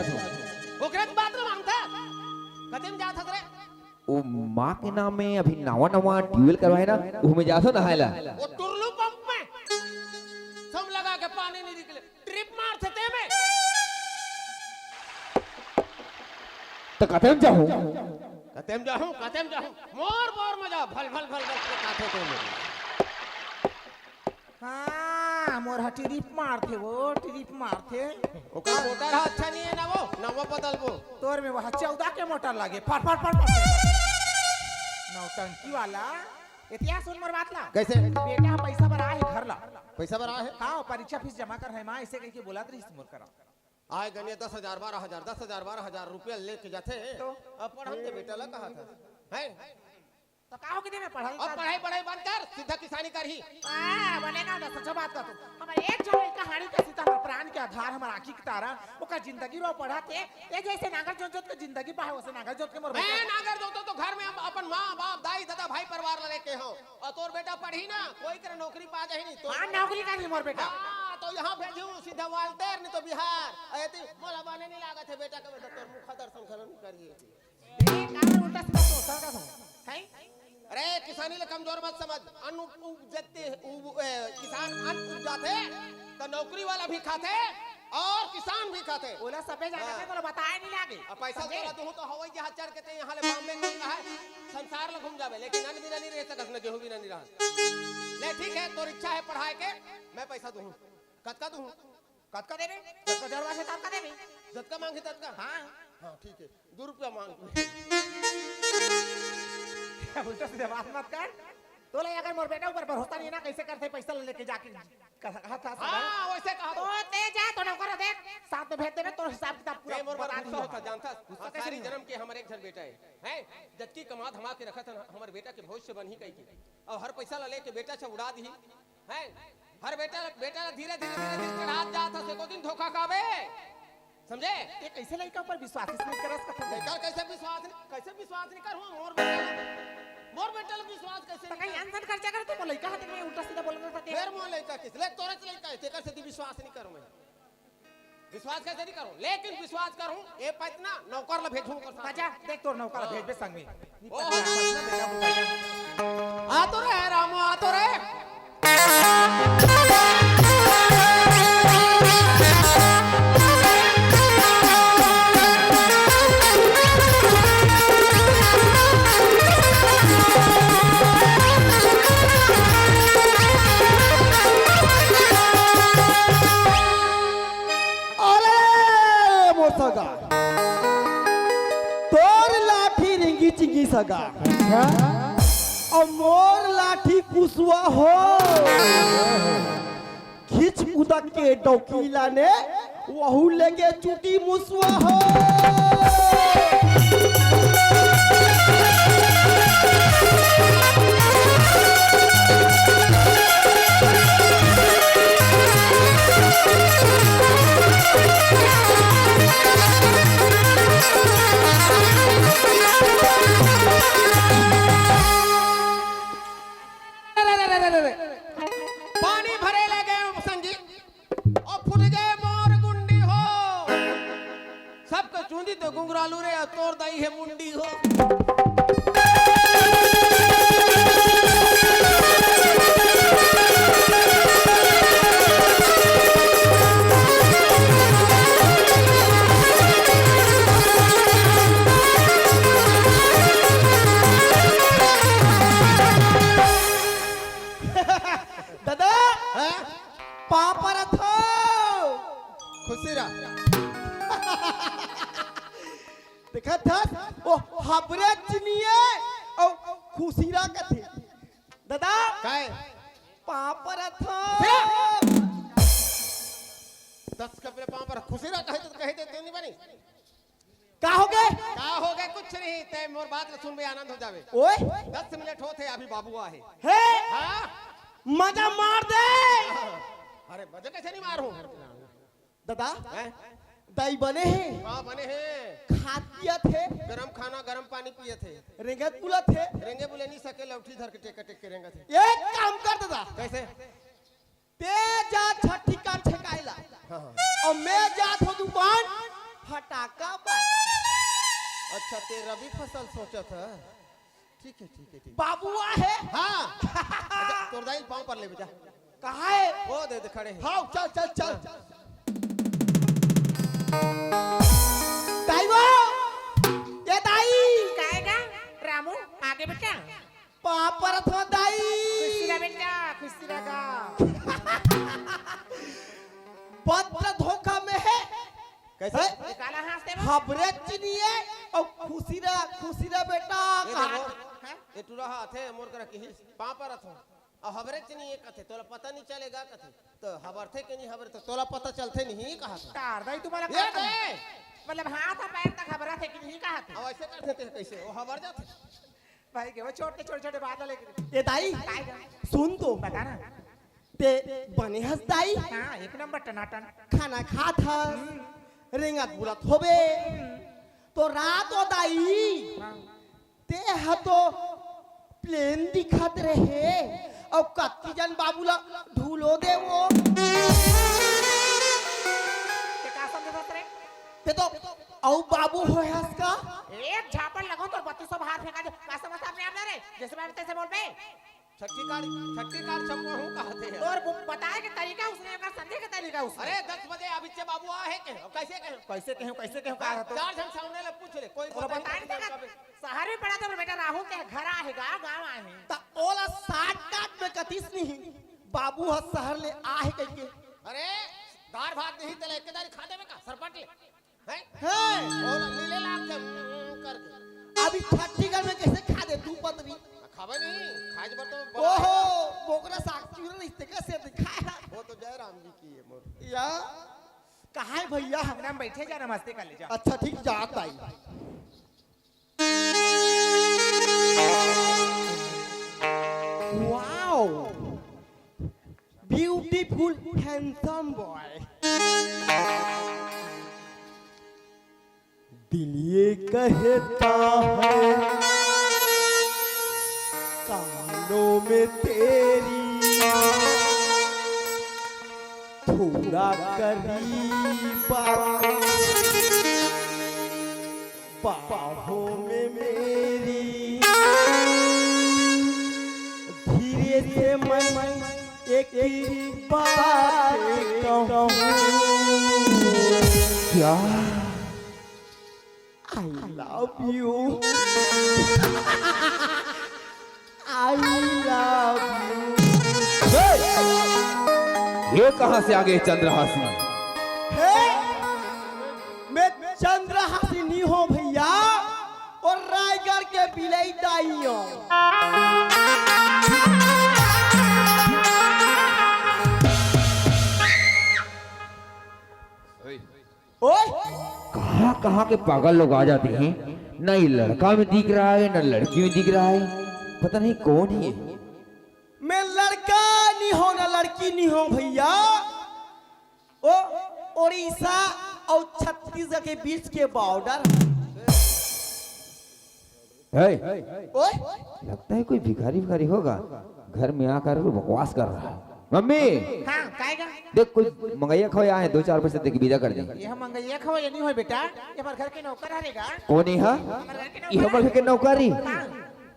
ओकरे बात में मांगता कदम जाता थे? वो माँ के नाम में अभी नवा नवा ट्यूबवेल करवाए ना वो में जाता नहाएला। वो टुरलू पंप में सम लगा के पानी नहीं निकले ट्रिप मारते थे में तो कतम जाऊँ? कतम जाऊं मोर बोर मजा भल भल भल भल के काटे थे में। हां मोर हटी रिप मारते वो ट्रिप मारते। ओकर मोटर अच्छा नहीं है ना वो बदल वो तोर में वहां 14 के मोटर लागे फट फट फट फट नौटंकी वाला। इतिहास सुन मोर बात ला कैसे बेटा पैसा भरा है घर ला, पैसा भरा है हाँ परीक्षा फीस जमा कर है माँ ऐसे कह के बोला रही मोर करा आए गने 10,000 12,000 रुपया लेके जाते तो? अब पढ़न दे बेटा ला कहा था है तो काहो के दिन में पढ़ल अब पढ़ाई बंद कर सीधा किसानी कर ही बनेगा ना सच बात का। तो हमारे एक जो कहानी का सीता हमारे प्राण के आधार हमारे आंखी के तारा ओका जिंदगी रो पढ़ाते ये जैसे नागर जोत के जिंदगी पाए वैसे नागर जोत के मोर मैं नागर जोतो तो घर में हम अपन माँ बाप दाई दादा भाई परिवार लेके हो और तोर बेटा पढ़ी ना कोई करे नौकरी पा जाए नहीं तो हां नौकरी का नहीं मोर बेटा तो यहाँ भेजू सीधा वाल्टेर नहीं तो बिहार ऐसे मोला बाने नहीं लागत है बेटा का बेटा तोर मुख दर्शन करन करिए का उल्टा सीधा सोचता का है। अरे किसानी ले कमजोर मत समझ अन्न उपजते किसान अन्न उपजाते तो नौकरी वाला भी खाते और किसान भी खाते बोला सबे जाने में तो बताया नहीं लागे। अब पैसा तोरा दूं तो हवाई जहाज चढ़ के यहाँ ले बॉम्बे में है संसार में घूम जावे लेकिन अन्न बिना नहीं रह सकत न गेहूं बिना नहीं रह ले। ठीक है तोर इच्छा है पढ़ाई के मैं पैसा दूं कतका दूं कतका देबे कतका जरवा से कतका देबे जतका मांगे ततका हां हां ठीक है 2 रुपया मांग उल्टा सीधा बात मत कर। तो ले अगर मोर बेटा ऊपर भरोसा नहीं ना कैसे करते पैसा लेके जाके कहा था हां वैसे कहा तो ते जा तो नौकर देख साथ में भेज देबे तो हिसाब किताब पूरा मोर बता बात दी होता जानता सारी जन्म के हमारे एक घर बेटा है जबकि कमात हमा के रखा था हमारे बेटा के भविष्य बन ही कई की और हर पैसा ले के बेटा से उड़ा दी है हर बेटा धीरे धीरे चढ़ा जाता से को दिन धोखा खावे समझे। ये कैसे लड़का ऊपर विश्वास नहीं करस का लड़का कैसे विश्वास नहीं करूं मोर बेटा विश्वास कैसे तो कहीं अनसन खर्चा करते तो लड़का हाथ में उल्टा सीधा बोलने का फिर मोर लड़का किस ले तोरे लड़का है तेकर से विश्वास नहीं करूं मैं विश्वास कैसे नहीं करूं लेकिन विश्वास करूं ए पतना नौकर ला भेजूं कर अच्छा देख तोर नौकर भेज बे संग में आ तो रे रामो आ तो रे सगा तोर लाठी रिंगी चिंगी सगा और मोर लाठी कुसुआ हो खींच उदक के डौकीला ने वहू लेके चुटी मुसुआ हो। पानी भरे लगे संगी और फुट गए मोर गुंडी हो। सबको चूंदी तो गुंगरालू रे तोड़ दई है मुंडी हो। दादा पापर थो खुशी रहा। देखा था ओ हबरे चिनिए और खुशीरा कथे दादा काय पापर थो 10 कपड़े पाँव पर खुशी रहा कहे तो नहीं बनी। का हो गए क्या हो गए कुछ नहीं ते मोर बात सुन में आनंद हो जावे। ओए 10 मिनट होते अभी बाबू आहे। हे हाँ मजा मार दे अरे मजे कैसे नहीं मारू। दादा हैं? दही बने हैं हाँ बने हैं। खातिया थे गरम खाना गरम पानी पिए थे। रेंगत पुला थे रेंगे बुले नहीं सके लौठी धर के टेक के रेंगे थे। एक काम कर दादा कैसे ते जा छठी का ठेकाइला और मैं जात हो दुकान फटाका पर। अच्छा ते रबी फसल सोचा था। ठीक है ठीक है ठीक। बाबुआ है हाँ अच्छा, तोरदाई पाँव पर ले बेटा। कहा है वो दे दे खड़े हैं। हाँ चल चल चल ताईवा ये दाई कहेगा रामू आगे बेटा पापर थो दाई खुशी रहा बेटा खुशी रहा। पत्र धोखा में है कैसे निकाला हाथ से हबरे चिनिए और खुशीरा बेटा ये देखो ये टूरा हाथ है मोर कर की पाँव पर रखो और हबरे चनी ये कथे तोला पता नहीं चलेगा कथे तो हबर थे कि नहीं हबर तो तोला पता चलते नहीं कहा था। तार दाई तुम्हारा ये दे मतलब हाथ और पैर तक खबर थे कि नहीं कहा थे। अब ऐसे करते थे कैसे वो हबर जाते भाई के वो छोटे छोटे बात लेके ये दाई सुन तो बता ना ते बने हंस दाई हाँ एक नंबर टनाटन खाना खा था रेंगत बुलत होबे तो रात हो दाई ते ह तो प्लेन दिखत रहे और कत्ती जन बाबूला ढूलो दे वो के का समझ रे ते तो औ बाबू हो हंस का एक झापड़ लगो तो 3200 बाहर फेंका दे का समझ अपने आप रे जैसे मैं तैसे बोल पे छठी कार्ड छप्पो हूँ कहते हैं। और बताए के तरीका उसने का संदेह का तरीका उसने अरे 10 बजे अभी से बाबू आ है के कैसे कहूँ कहा तो 4 जन सामने ले पूछ ले कोई और बताए नहीं शहर में पड़ा तो बेटा राहुल के घर आएगा गांव आए हैं ता ओला 60 काट में कतिस नहीं बाबू ह शहर ले आहे कह के अरे दार भात नहीं तले के दारी खा देवे का सरपट ले हैं है और नीले लाग के करके अभी छठी घर में कैसे खा दे तू पतरी खावे नहीं खाज बर तो ओहो बोकरा साग चूर रिश्ते कैसे दिखाया वो तो जयराम जी की है मोर। या कहा है भैया हम नाम बैठे जा नमस्ते कर ले जा अच्छा ठीक जात आई वाओ ब्यूटीफुल हैंडसम बॉय दिल ये कहता है कानों में तेरी थोड़ा करीब बाहों में मेरी धीरे से मैं एक बात कहूँ क्या आई love you I love you ये कहां से आ गए चंद्रहासी? मैं चंद्रहासी नहीं हूँ भैया और रायगढ़ के बिलाई दाइयो ओए कहाँ कहाँ के पागल लोग आ जाते हैं। ना ये लड़का में दिख रहा है ना लड़की में दिख रहा है, पता नहीं कौन है। मैं लड़का नहीं हो ना लड़की नहीं हो भैया। ओ उड़ीसा और छत्तीसगढ़ के बीच के बॉर्डर। ओए लगता है कोई भिखारी भिखारी होगा, घर में आकर बकवास कर रहा है। मम्मी हाँ काएगा देख कोई मंगैया खोया है, 2-4 पैसे दे के विदा कर दे। ये हम मंगैया खो ये नहीं हो बेटा, ये हमारे घर के नौकर रहेगा। कौन है हा? ये हमारे घर के नौकरी।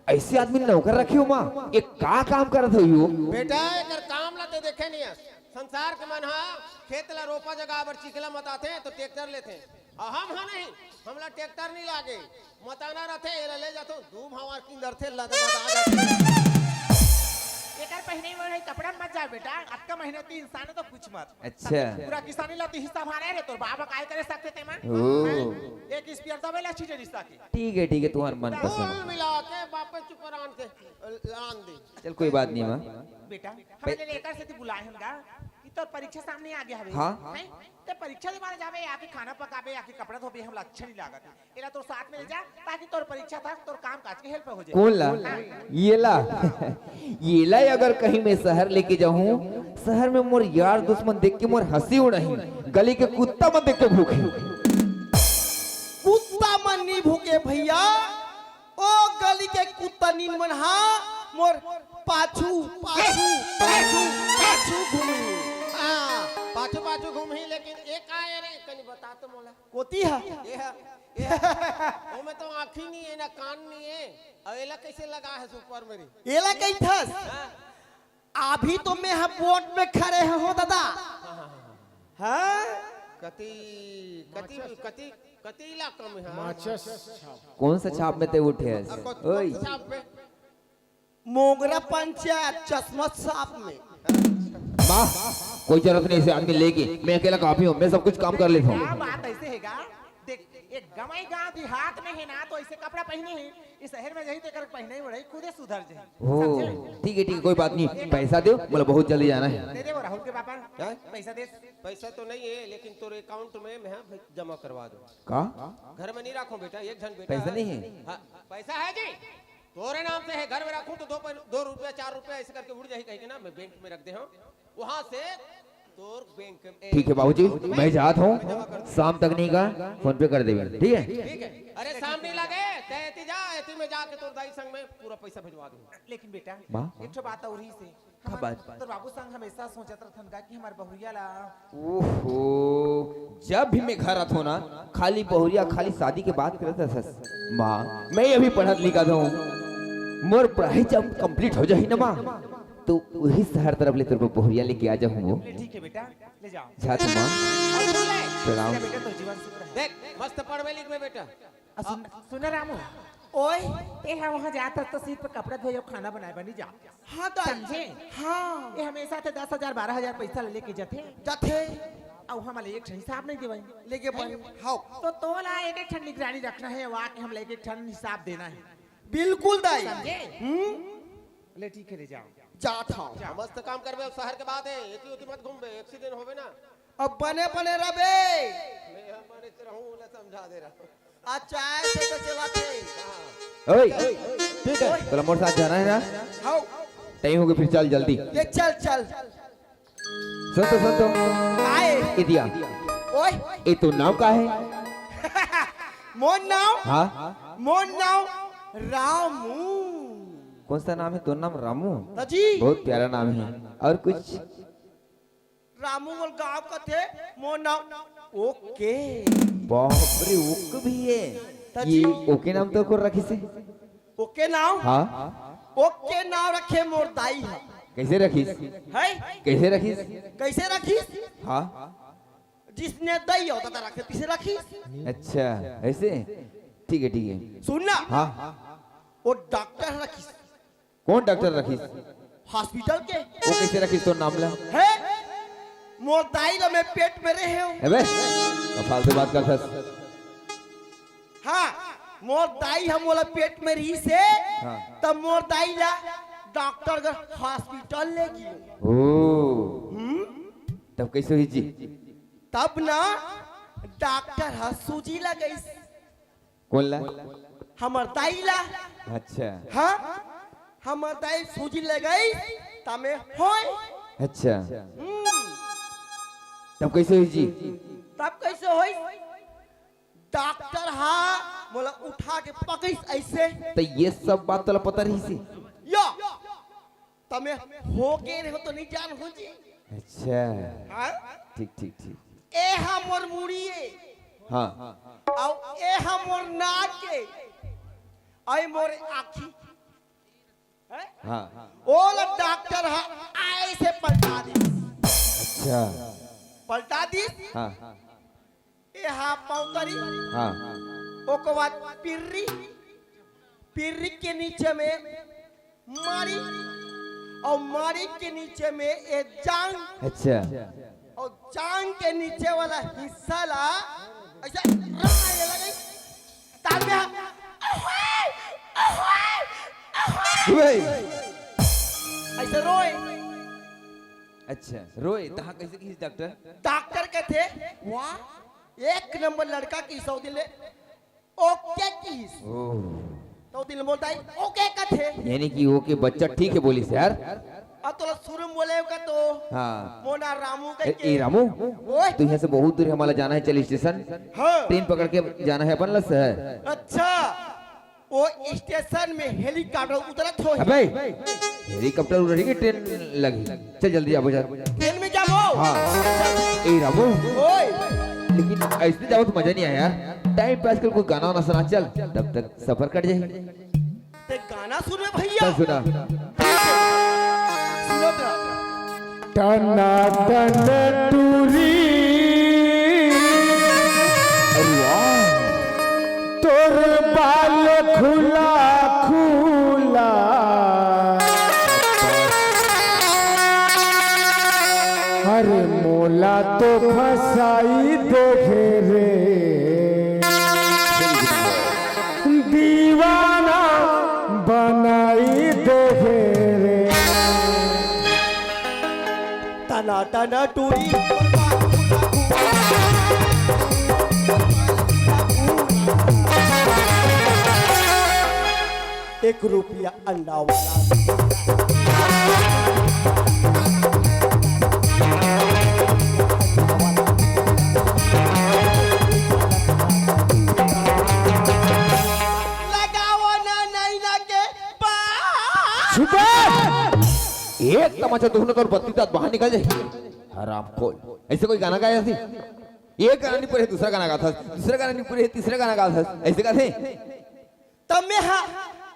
ऐसे आदमी ने नौकर रखी हो माँ, एक का काम करत हो यो? बेटा एकर काम ला ते देखे नहीं है। संसार के मन हा खेत ला रोपा जगह पर चिकला मताते हैं तो ट्रैक्टर लेते हैं। और हम हा नहीं, हमला ट्रैक्टर नहीं लागे, मताना रहते एला ले जातो धूप हमार किंदर थे लदा मता जाते। एकर पहने में कपड़ा मत जा बेटा, आपका मेहनती इंसान है तो कुछ मत। अच्छा पूरा किसानी लाती हिस्सा हमारे रे, तो बाबा काय करे सकते थे मैं। एक स्पेयर दबे ला चीज रिश्ता की। ठीक है तुम्हारा मन कुल पसंद। मिला के बापे चुपरान के लान दे। चल कोई बात नहीं माँ। बेटा हमने लेकर से बुलाए हमका कि तो परीक्षा सामने आ गया हवे। हाँ। हैं? ते परीक्षा दे मारे जावे, आके खाना पकावे, आके कपड़ा धोबे, हमला अच्छा नहीं लागत। एला तो साथ में ले जा ताकि तोर परीक्षा था तोर काम काज के हेल्प हो जाए। कौन ला? ये ला ये ला अगर कहीं मैं शहर लेके जाऊं, शहर में मोर यार दुश्मन देख के मोर हंसी उड़ही, गली के कुत्ता मन देख के भूखे। कुत्ता मन नहीं भूखे भैया, ओ गली के कुत्ता नीन मन हा मोर पाछू पाछू पाछू पाछू घूमी। हां पाछू पाछू घूमी, लेकिन एक आए रे कनी बता तो मोला कोती है ये ओ में तो आँखी नहीं है ना कान नहीं है, और एला कैसे लगा है सुपर मेरी। एला कहीं थस अभी तो मैं हम बोट में खड़े हैं हो दादा। हाँ कति कति कति कति इलाका में है कौन सा छाप में ते उठे है? ओए साहब पे मोगरा पंचायत चश्मा साफ में। माँ कोई जरूरत नहीं, इसे आदमी लेके मैं अकेला काफी हूँ, मैं सब कुछ काम कर लेता क्या हूँ। बात ऐसे हैगा? देख एक गमाई गांव देहात में है ना, तो ऐसे कपड़ा पहने हैं, इस शहर में यही तेकर पहने ही बड़े खुदे सुधर जाए। ओ ठीक है कोई बात नहीं, पैसा दो, बोला बहुत जल्दी जाना है। दे दे वो राहुल के पापा पैसा दे। पैसा तो नहीं है, लेकिन तोरे अकाउंट में मैं जमा करवा दूं। का घर में नहीं रखो बेटा, एक जन बेटा पैसा नहीं है? हाँ, पैसा है जी, तोरे नाम से है। घर में रखूं तो 2 रुपया 4 रुपया ऐसे करके उड़ जाए, कहीं ना मैं बैंक में रख दे हूं, वहां से तोर बैंक में। ठीक है बाबूजी, मैं जाता हूँ, शाम तक नहीं का फोन पे कर देगा। ठीक है ठीक है। अरे सामने लगे तेती जा, एती में जाके तोर दाई संग में पूरा पैसा भिजवा दूंगा। लेकिन बेटा माँ? एक तो बात और ही से क्या बात? तो बाबू संग हमेशा सोचत रहथन का कि हमार बहुरिया ला। ओहो जब भी मैं घर आता हूँ ना, खाली बहुरिया खाली शादी के बात करता था। माँ मैं अभी पढ़त लिखा था, मोर पढ़ाई जब कंप्लीट हो जाए ना माँ, तो वही शहर तरफ ले तेरे को बहुरिया लेके आ जाऊँ। ठीक है बेटा ले जाओ। जाता माँ, और सुन ले प्रणाम। बेटा तो जीवन सुख रहे। देख मस्त पढ़वे लिख में बेटा। सुन रामू, ओए ये हम वहाँ जाता तो सिर्फ कपड़ा धोए और खाना बनाए बनी जा। हाँ दाई समझे? हाँ ये हमेशा तो 10,000 12,000 पैसा लेके जाते, जाते और हमारे एक हिसाब नहीं देवाई लेके बन हाँ तो तोला एक एक ठन निगरानी रखना है, वहाँ के हम एक एक ठन हिसाब देना है। बिल्कुल दाई। समझे? ले ठीक है ले जाओ। जात हूँ मस्त काम करबे, शहर के बाद है एती उती मत घूमबे, एक्सीडेंट होवे ना। अब बने बने रबे मैं हमारे रहूं ना समझा दे रहा। अच्छा ऐसे तो चलाते। ओए ठीक है, चलो मोर साथ जाना है ना, हाँ टाइम हो गया, फिर चल जल्दी। ये चल चल सुन तो आए इदिया, ओए ये तो नाम का है? मोन नाव हाँ मोन नाव रामू। कौन सा नाम है? तो नाम रामू, जी बहुत प्यारा नाम है। और कुछ? रामू और गांव का थे मोन नाव। ओके बाप रे ओके भी है ये? ओके नाम तो को रखी से? ओके नाव हाँ ओके नाव रखे मोर दाई है। कैसे रखी? है कैसे रखी? कैसे रखी? हाँ जिसने दई होता था रखे किसे रखी? अच्छा ऐसे, ठीक है। सुनना हाँ वो डॉक्टर रखी। कौन डॉक्टर रखी? हॉस्पिटल के। वो कैसे रखी तो नाम ला? है मोर दाई ला मैं पेट में रहे हूँ। अबे फालतू बात कर। हाँ मोर दाई हम बोला पेट में रही से हाँ। तब मोर दाई ला डॉक्टर घर हॉस्पिटल ले गई। ओ तब कैसे हुई जी? तब ना डॉक्टर हा सूजी लगई कौन ला? हमर दाई ला। अच्छा हाँ हमर दाई सूजी लगई तमे होय। अच्छा तब कैसे हुई जी? तब कैसे होई? डॉक्टर हा बोला उठा के पकड़ी ऐसे तो ये सब बात तो पता रही सी। या तमे हो के रहो तो नहीं जान हो जी। अच्छा हाँ ठीक ठीक ठीक। ए हमर मुड़िए हाँ और ए हमर नाक के आई मोर आँखी हाँ ओला डॉक्टर हा ऐसे पलटा दी। अच्छा पलटा दी हाँ ए हा पौतरी हाँ ओके बाद पिर्री पिर्री के नीचे में मारी और मारी के नीचे में एक जांग अच्छा और जांग के नीचे वाला हिस्सा ला ऐसा रंगाने लगे। ताल में भाई ऐसे रोए। अच्छा रोए तहाँ कैसे की डॉक्टर? डॉक्टर के थे वाह एक नंबर लड़का की सौ दिन ले ओके की तो दिन बोलता है ओके का थे यानी कि वो के बच्चा ठीक है बोली से यार। अब तो शुरू में बोले का तो हाँ मोना रामू ए के रामू ओए तो यहाँ से बहुत दूर हमारा जाना है, चल स्टेशन हाँ ट्रेन पकड़ के जाना है अपन लस है। अच्छा वो स्टेशन में हेलीकॉप्टर उतरत हो अबे हेलीकॉप्टर उड़ रही है, ट्रेन लगी, चल जल्दी आओ बाजार। ट्रेन में जाओ। हाँ ए रामू ओए लेकिन ऐसे जाओ तो मजा नहीं आया यार। टाइम पास कर कोई गाना वाना सुना चल, तब तक सफर कट जाएगी। ते गाना सुने भैया चल सुना। सुनो तो टना टन टूरी तोर बाल खुला खुला अरे मोला तो फसाई देखे रे दीवाना बनाई देखे रे। तना तना टूरी एक रुपया अंडा वाला लगाओ ना नहीं लगे एक तमाचा दुखने तो बत्ती दांत बाहर निकल जाए। हराम खोल ऐसे कोई गाना गाया थी? एक गाना नहीं पूरे दूसरा गाना गाता, दूसरा गाना नहीं पूरे तीसरा गाना गाता, ऐसे गाते? तब मैं हाँ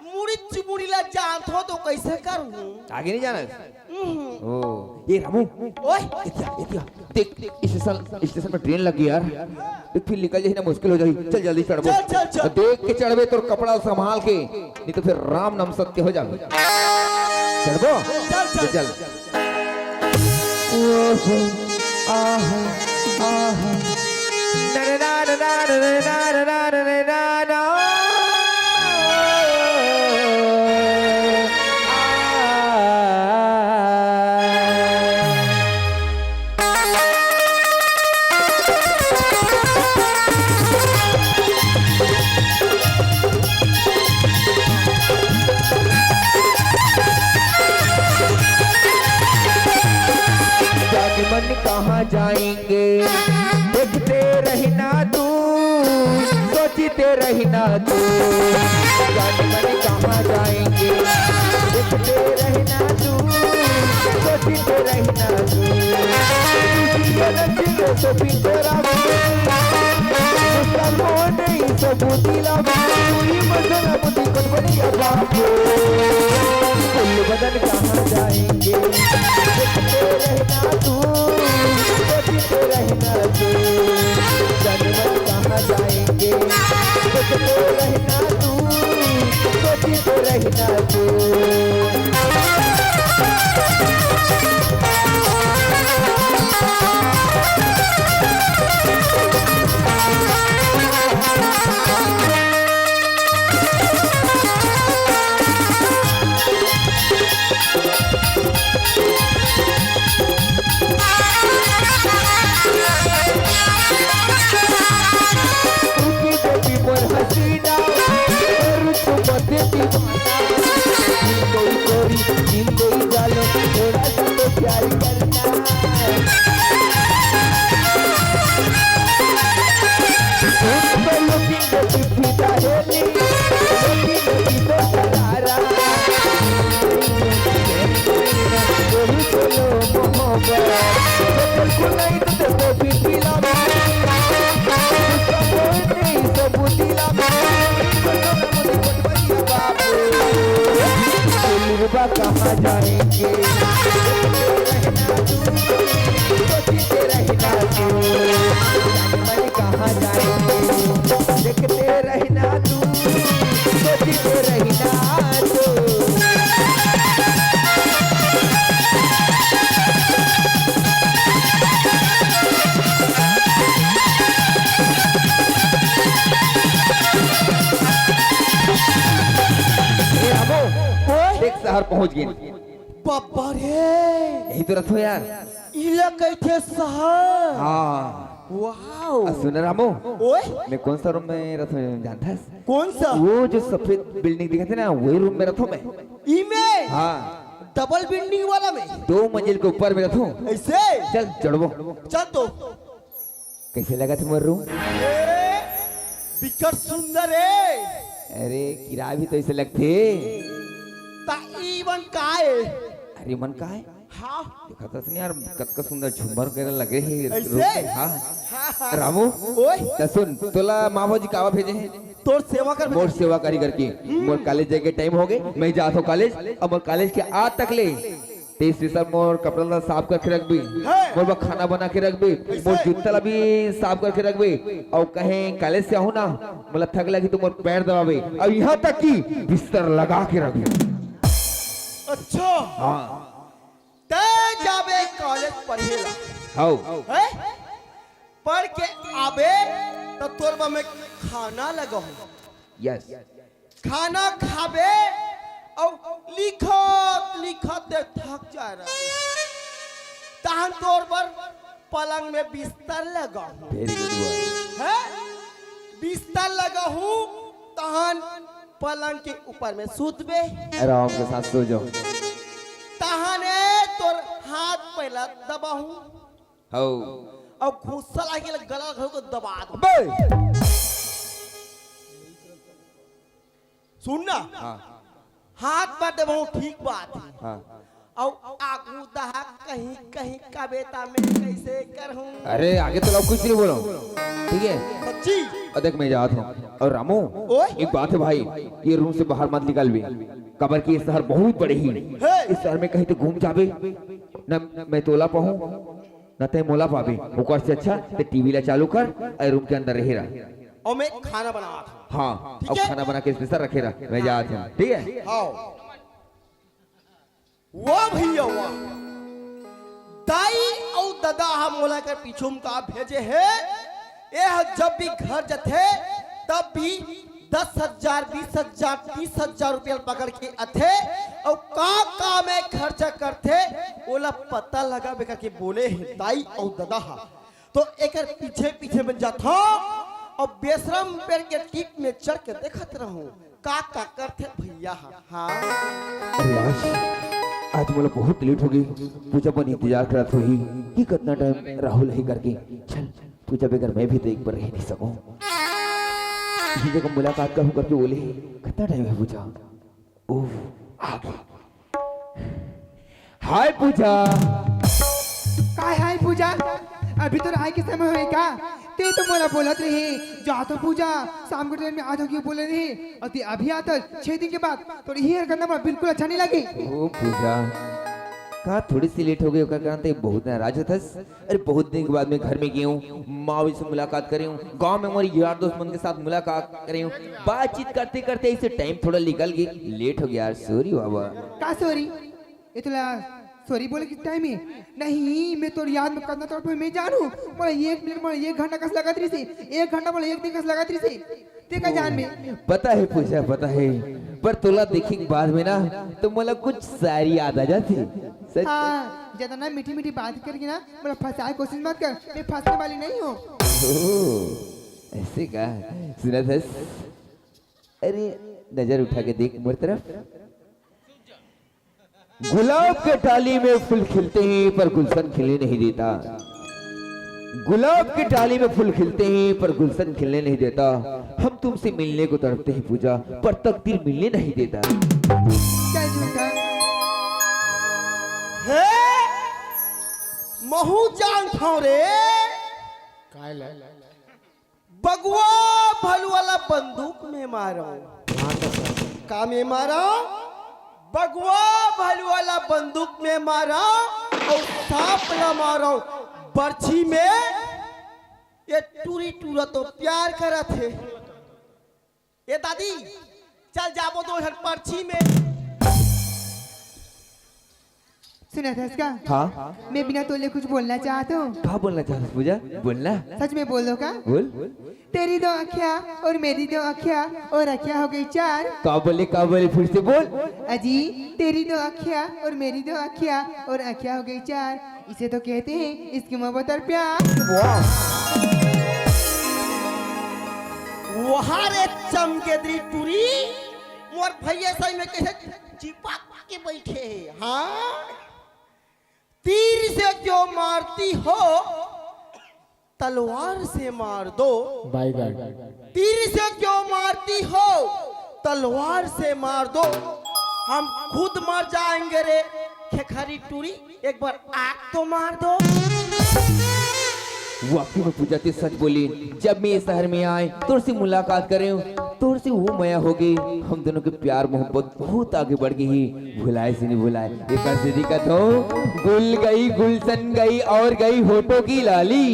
मुड़ी चिमुड़ी ला जानत हो तो कैसे करूँ? आगे नहीं जाना। ओ ये रामू ओए इतिया देख स्टेशन पर ट्रेन लगी यार, तो फिर निकल जाए ना मुश्किल हो जाएगी। चल जल्दी चढ़ चल, चल, चल। देख के चढ़वे तो कपड़ा संभाल के, नहीं तो फिर राम नाम सत्य हो जाए। चढ़ दो चल, चल। मन कहाँ जाएंगे देखते रहना तू, सोचते रहना तू। मन कहाँ जाएंगे देखते रहना तू, सोचते रहना तू। सब बदन कहाँ जाएंगे देखते रहना तू, सोचते रहना तू। जनमन कहाँ जाएंगे देखते रहना तू, सोचते रहना तू। नहीं तो देखो पिटिला नहीं सब दिला मुझे कहाँ जाएंगे रहना तू मन कहाँ जाएंगे देखते रहना तू सोचते रहना तू एक शहर पहुंच गए बाबा रे यही तो रथ हो यार इला कैथे शहर हाँ वाओ सुन रामो ओए मैं कौन सा रूम में रथ में जानता है कौन सा वो जो सफेद बिल्डिंग दिखाते ना वही रूम में रथों में इमे हाँ डबल बिल्डिंग वाला में 2 मंजिल के ऊपर में रथों ऐसे चल चढ़ो चल तो कैसे लगा तुम्हारा रूम बिकट सुंदर है अरे किराया भी तो ऐसे लगते ता इवन काए अरे मन का है हाँ देखा था यार कत सुंदर झुमर करे लगे है ऐसे? रूम में, हाँ रामू ओए तो सुन तोला मामा जी कावा भेजे हैं तोर सेवा कर मोर सेवा करी करके मोर कॉलेज जाके टाइम हो गए मैं जाता हूँ कॉलेज अब मोर कॉलेज के आज तक ले 23 सर मोर कपड़ा ला साफ करके रख भी मोर बा खाना बना के रख भी मोर जूता ला भी साफ करके रख भी और कहीं कॉलेज से आहू ना मला थक लगी तो मोर पैर दबावे और यहाँ तक कि बिस्तर लगा के रख भी अच्छा हाँ ते जाबे कॉलेज पढ़ेला हाउ है पढ़ के आबे तो तोर बा में खाना लगाऊं यस खाना खाबे और लिखत लिखत दे थक जा रहा तहन तोर पर पलंग में बिस्तर लगाऊं वेरी गुड है बिस्तर लगाऊं तहन पलंग के ऊपर में सूतबे आराम के साथ सो जाओ तहने तोर हाथ पहला दबाऊं हाउ अब घुसा लागे गला घर को दबा दो सुन ना हाँ हाथ पर दबाऊं ठीक बात है हाँ और आगू दहा कहीं कहीं कविता में कैसे करूं अरे आगे तो लोग कुछ नहीं बोलो ठीक है सच्ची और देख मैं जाता हूँ और रामू ओए एक बात है भाई ये रूम से बाहर मत निकल भी कबर की ये शहर बहुत बड़ी ही इस शहर में कहीं तो घूम जाबे न मैं तोला पाऊं न ते मोला पाबे ओकर से अच्छा ते टीवी ला चालू कर और रूम के अंदर रहे रहा और मैं खाना बनावा था हाँ ठीक और है? खाना बना के स्पेशल रखे रहा मैं जाता हूँ ठीक है आओ वाह भैया वाह दाई और दादा हम मोला कर पीछू में का भेजे है ये जब भी घर जाते तब भी 10,000 20,000 30,000 रुपया पकड़ के अथे और का में खर्चा करते ओला पता लगा बेकर के बोले हैं दाई और दादा तो एक पीछे पीछे में जाता और बेशरम पेड़ के टीप में चढ़ के देखत रहूं का करते भैया हाँ अरे आज मोला बहुत लेट हो गई पूजा पर इंतजार करत हुई कि कितना टाइम राहुल ही करके चल पूजा बगैर मैं भी तो एक बार रह नहीं सकूं इसी जगह मुलाकात करूं करके बोले कितना टाइम है पूजा ओह आ गई हाय पूजा काय हाय पूजा अभी तो राय के समय होए का ते तो मोला बोलत रही जा तो पूजा शाम के ट्रेन में आज क्यों बोले रही और ते अभी आता 6 दिन के बाद तो ये करना मला बिल्कुल अच्छा नहीं लगी ओ पूजा कहा थोड़ी सी लेट हो गई ओकर कारण ते बहुत नाराज होता अरे बहुत दिन के बाद मैं घर में गई हूँ माँ से मुलाकात करी हूँ गांव में हमारे यार दोस्त मन के साथ मुलाकात करी हूँ बातचीत करते करते ऐसे टाइम थोड़ा निकल गई लेट हो गया यार सॉरी बाबा का सॉरी इतना सॉरी बोले किस टाइम है नहीं मैं तो याद में करना तो मैं जानू बोले 1 मिनट बोले 1 घंटा कस लगा रही थी 1 घंटा बोले 1 दिन कस लगा रही थी ते का जान में पता है पूजा पता है पर तोला देखने के बाद में ना तो मला कुछ सारी याद आ जाती सच हाँ ज्यादा ना मीठी मीठी बात करके ना बोला फंसाए कोशिश मत कर मैं फंसने वाली नहीं हूँ ओह, ऐसे का सुना था अरे नजर उठा के देख मेरी तरफ गुलाब के टाली में फूल खिलते हैं पर गुलशन खिलने नहीं देता गुलाब की टाली में फूल खिलते हैं पर गुलशन खिलने नहीं देता हम तुमसे मिलने को तड़पते हैं पूजा पर तकदीर मिलने नहीं देता क्या झूठा हे महू जान खाओ रे बगुआ भलू वाला बंदूक में मारो का में मारा बगुआ भलू वाला बंदूक में मारा और सांप न मारो बर्छी में ये टूरी टूरा तो प्यार करा थे ये दादी चल जाबो दो पर्ची में सुना था इसका हाँ मैं बिना तोले कुछ बोलना चाहता हूँ। क्या बोलना चाहता पूजा बोलना सच में बोल दो का बोल तेरी दो अखियाँ और मेरी दो अखियाँ और अखियाँ हो गई चार। क्या बोले फिर से बोल अजी तेरी दो अखियाँ और मेरी दो अखियाँ और अखियाँ हो गई चार, इसे तो कहते हैं इसकी मोहब्बत और प्यार। वहाँ रे चमकेदरी टूरी मोर भैया सही में कैसे चिपक के बैठे हैं। हाँ तीर से क्यों मारती हो तलवार से मार दो तीर से क्यों मारती हो तलवार से मार दो हम खुद मर जाएंगे रे खेखरी टूरी एक बार आग तो मार दो। वाकई में पूजा ते सच बोली। जब मैं इस शहर में आए तोर से मुलाकात करे तोर से वो मया हो गई हम दोनों के प्यार मोहब्बत बहुत आगे बढ़ गई भुलाए से नहीं भुलाए एक से दिक्कत हो गुल गई गुलशन गई और गई होठों की लाली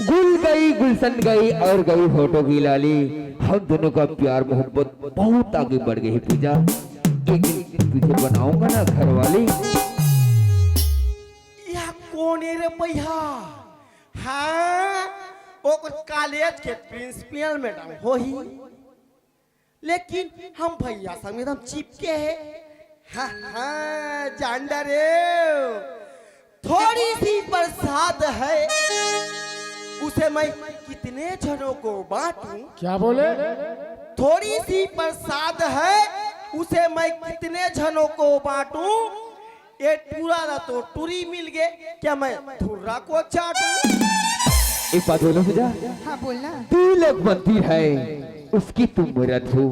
गुल गई गुलशन गई और गई होठों की लाली हम दोनों का प्यार मोहब्बत बहुत आगे बढ़ गई पूजा एक दिन तुझे बनाऊंगा ना घर वाली। यह कौन है रे भैया? हाँ वो कुछ कॉलेज के प्रिंसिपल मैडम हो ही लेकिन हम भैया संग एकदम चिपके हैं। हाँ हाँ जानडा रे थोड़ी सी बरसात है उसे मैं कितने जनों को बांटूं? क्या बोले? थोड़ी सी बरसात है उसे मैं कितने जनों को बांटूं? ये टूरा ना तो टूरी मिल गए क्या मैं धुर्रा को चाटूं? एक बात बोलो पूजा हाँ बोलना। दिल एक मंदिर है उसकी तुम मूरत हो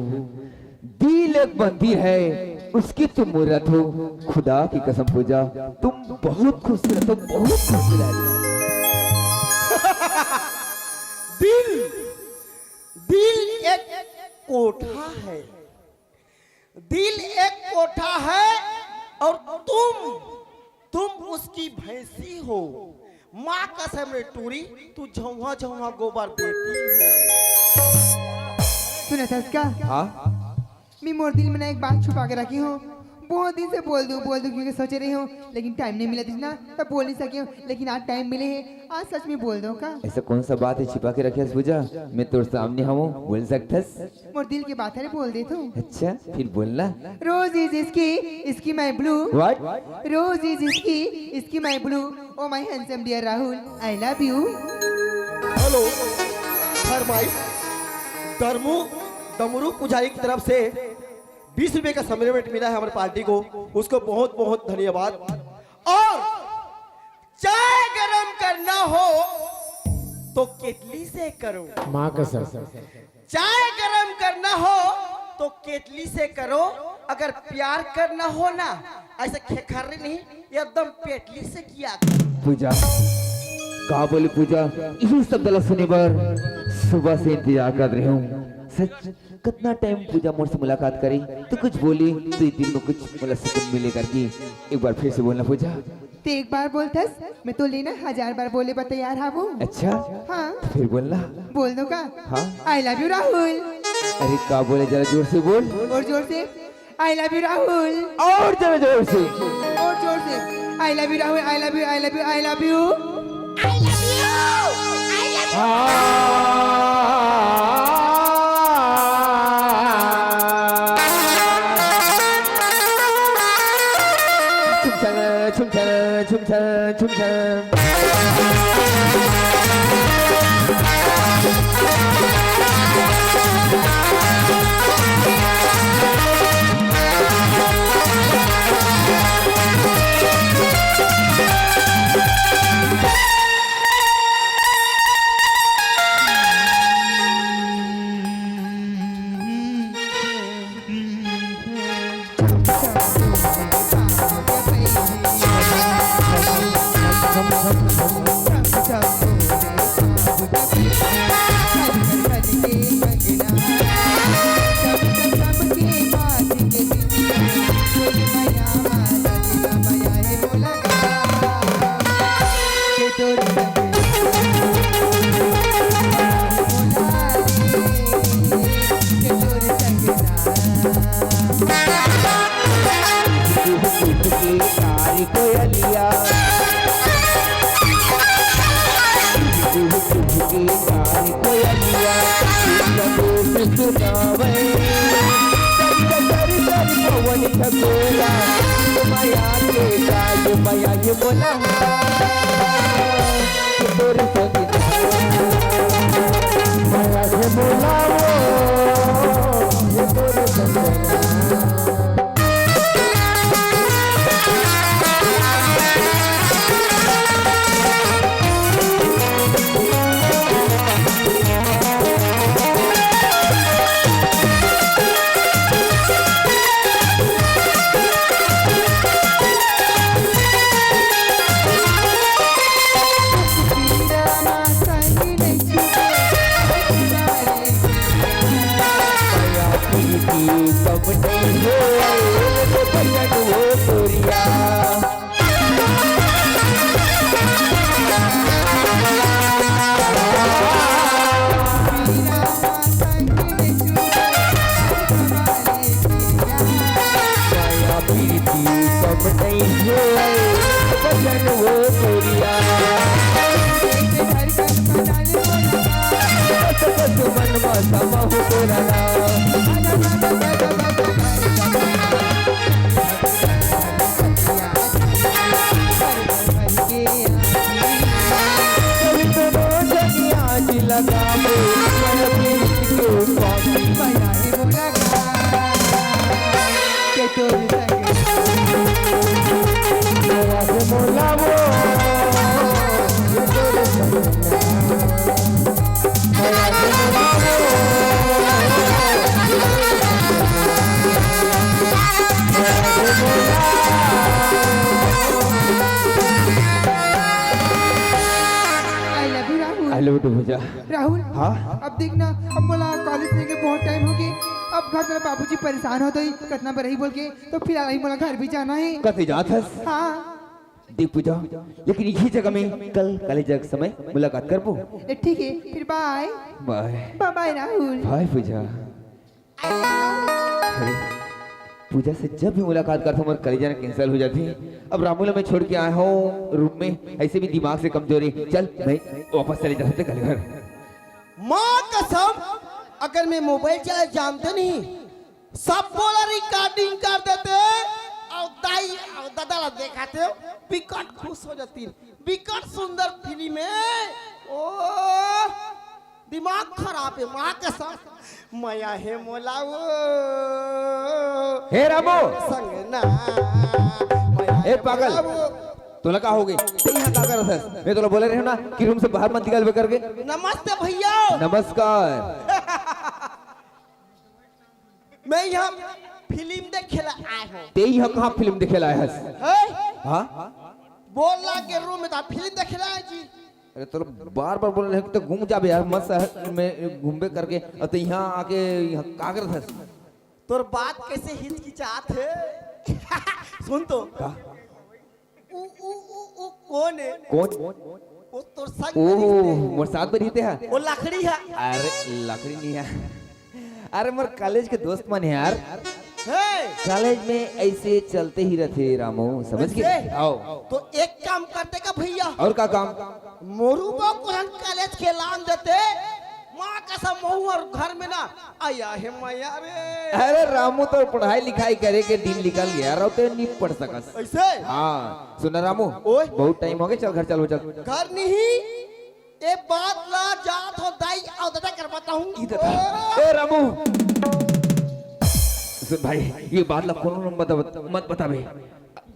दिल एक मंदिर है उसकी तुम मूरत हो खुदा की कसम पूजा तुम बहुत खूबसूरत हो बहुत खूबसूरत। दिल एक कोठा है दिल एक कोठा है और तुम उसकी भैंसी हो माँ कसम रे टूरी तू झौहा झौहा गोबर देती है। सुना था इसका हाँ मैं मोर दिल में ना एक बात छुपा के रखी हूँ बहुत दिन से बोल दूं क्योंकि सोच रही हूँ लेकिन टाइम नहीं मिला थी ना तब बोल नहीं सकी हूँ लेकिन आज टाइम मिले है आज सच में बोल दो का। ऐसा कौन सा बात है छिपा के रखे पूजा मैं तेरे सामने हूँ बोल सकता मोर दिल की बात है बोल दे तू। अच्छा फिर बोलना। रोज इज इसकी my blue what rose is इसकी my blue oh my handsome dear Rahul I love you. Hello फरमाइश डमरू पुजारी की तरफ से 20 रुपए का सप्लीमेंट मिला है हमारी पार्टी को उसको बहुत बहुत धन्यवाद। और चाय गरम करना हो तो केतली से करो माँ कसम चाय गरम करना हो तो केतली से करो अगर प्यार करना हो ना ऐसे खेखरी नहीं एकदम पेटली से किया पूजा कहा बोली पूजा यही सब गलत सुने पर सुबह से इंतजार कर रही हूँ सच कितना टाइम पूजा मोर से मुलाकात करी तो कुछ बोली तो दिल में कुछ मतलब सुकून मिले करके एक बार फिर से बोलना पूजा। तो एक बार बोलतस मैं तो लेना 1000 बार बोले पर तैयार हाँ वो। अच्छा हाँ फिर बोलना। बोल दो का हाँ आई लव यू राहुल। अरे का बोले जरा जोर से बोल और जोर से आई लव यू राहुल और जरा जोर से और जोर से I love you Rahul I love you I love you I love you I love गाय कोयलिया से सुनावे पवन खगोला माया के गाय माया ये बोला तोर संग माया से बोला ये तोर संग राहुल हाँ अब देखना अब बोला कॉलेज से के बहुत टाइम हो गई अब घर तेरा बाबूजी परेशान होते ही कितना बार ही बोल के तो फिर ही बोला घर भी जाना है कते जात है हाँ देख पूजा लेकिन यही जगह में कल कॉलेज के समय मुलाकात करबो ठीक है फिर bye bye bye Rahul bye Pooja अरे पूजा से जब भी मुलाकात करता हूँ मेरा कॉलेज जाना कैंसिल हो जाती है अब रामूला मैं छोड़ के आया हूँ रूम में ऐसे भी दिमाग से कमजोरी चल मैं वापस चले जा सकते कल घर माँ कसम अगर मैं मोबाइल चला जानते नहीं सब बोला रिकॉर्डिंग कर देते और दाई और दादा दिखाते हो बिकट खुश हो जाती बिकट सुंदर फिल्म है ओ दिमाग खराब है माँ कसम माया है मोलाओ हे रामो संगना ए पागल तोला का हो गई यहाँ का कर रहा है मैं तोला बोले रहे ना कि रूम से बाहर मत निकल करके नमस्ते भैया नमस्कार मैं यहाँ फिल्म देखे आया हूँ ते यहाँ कहाँ फिल्म देखे लाया है हाँ बोल ला के रूम में था फिल्म देखे लाया जी अरे तो बार बार बोल रहे हैं तो घूम जा यार मत शहर में घूमे करके और तो यहाँ आके यहाँ का करत है तोर बात कैसे हिचकिचात है सुन तो उ कौन है कौन वो तोर संग ओह मोर साथ में रहते हैं वो लकड़ी है अरे लकड़ी नहीं है अरे मोर कॉलेज के दोस्त मन है यार कॉलेज में ऐसे चलते ही रहते रामू समझ गए आओ तो एक काम करते का भैया और का काम मोरूबा को हम कॉलेज खेलान देते माँ कसम महू और घर में ना आया है माया रे अरे रामू तो पढ़ाई लिखाई करे के दिन निकल गया रहो तो नहीं पढ़ सकस ऐसे हाँ सुना रामू ओए बहुत टाइम हो गया चल घर चलो चल घर नहीं ए बात ला जात हो दाई और दादा कर बताऊं ए रामू सुन भाई ये बात ला कोनो मत बताबे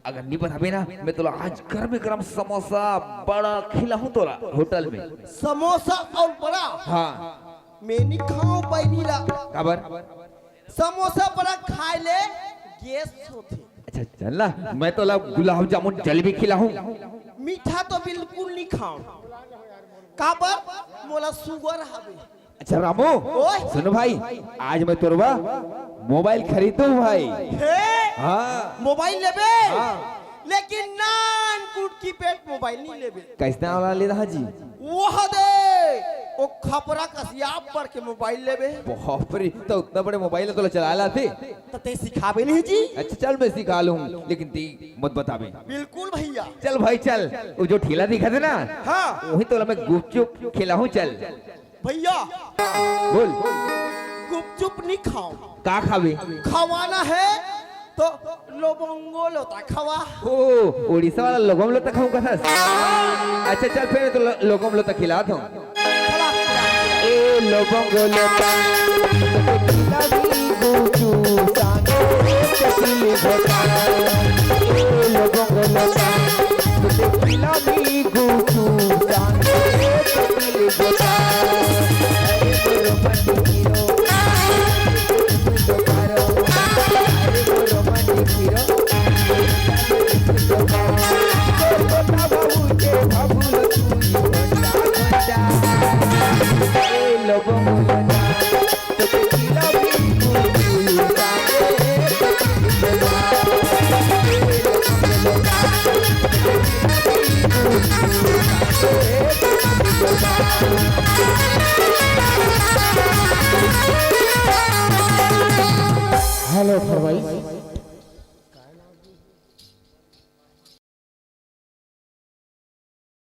अगर नहीं बताबे ना मैं तो आज घर में गरम समोसा बड़ा खिलाऊं तोरा होटल में समोसा और बड़ा हाँ मैं नहीं खाऊं बैनीला खबर समोसा बड़ा खाए ले गैस होती अच्छा चल ना मैं तो गुलाब जामुन जलेबी खिलाऊं मीठा तो बिल्कुल नहीं खाऊं काबर मोला शुगर हवे अच्छा रामू सुनो भाई आज मैं तोरवा मोबाइल खरीदूं भाई हे हाँ मोबाइल लेबे हाँ। लेकिन नान गुड की पैड मोबाइल नहीं लेबे कैसे वाला ले रहा जी? वह दे ओ खपरा कसिया पर के मोबाइल लेबे बाप रे, तो उतना बड़े मोबाइल तो चला लाते। तो ते सिखाबे नहीं जी। अच्छा चल मैं सिखा लूं, लेकिन ती मत बताबे। बिल्कुल भैया। चल भाई चल, वो जो ठेला दिखा थे ना, हाँ वही तो मैं गुपचुप खिला हूँ। चल भैया बोल, गुपचुप नहीं खाओ, का खावे? खवाना है तो लोबोंगो लोता खवा। ओ उड़ीसा वाला लोगों लोता खाऊं का था। अच्छा चल फिर तो लोगों लोता खिलाता हूँ। ए लोगों लोता खिला दी गुचू सांगे चली होता। ए लोगों लोता खिला दी गुचू सांगे चली होता। अरे रोमांटिक हीरो हेलो फरमाइश।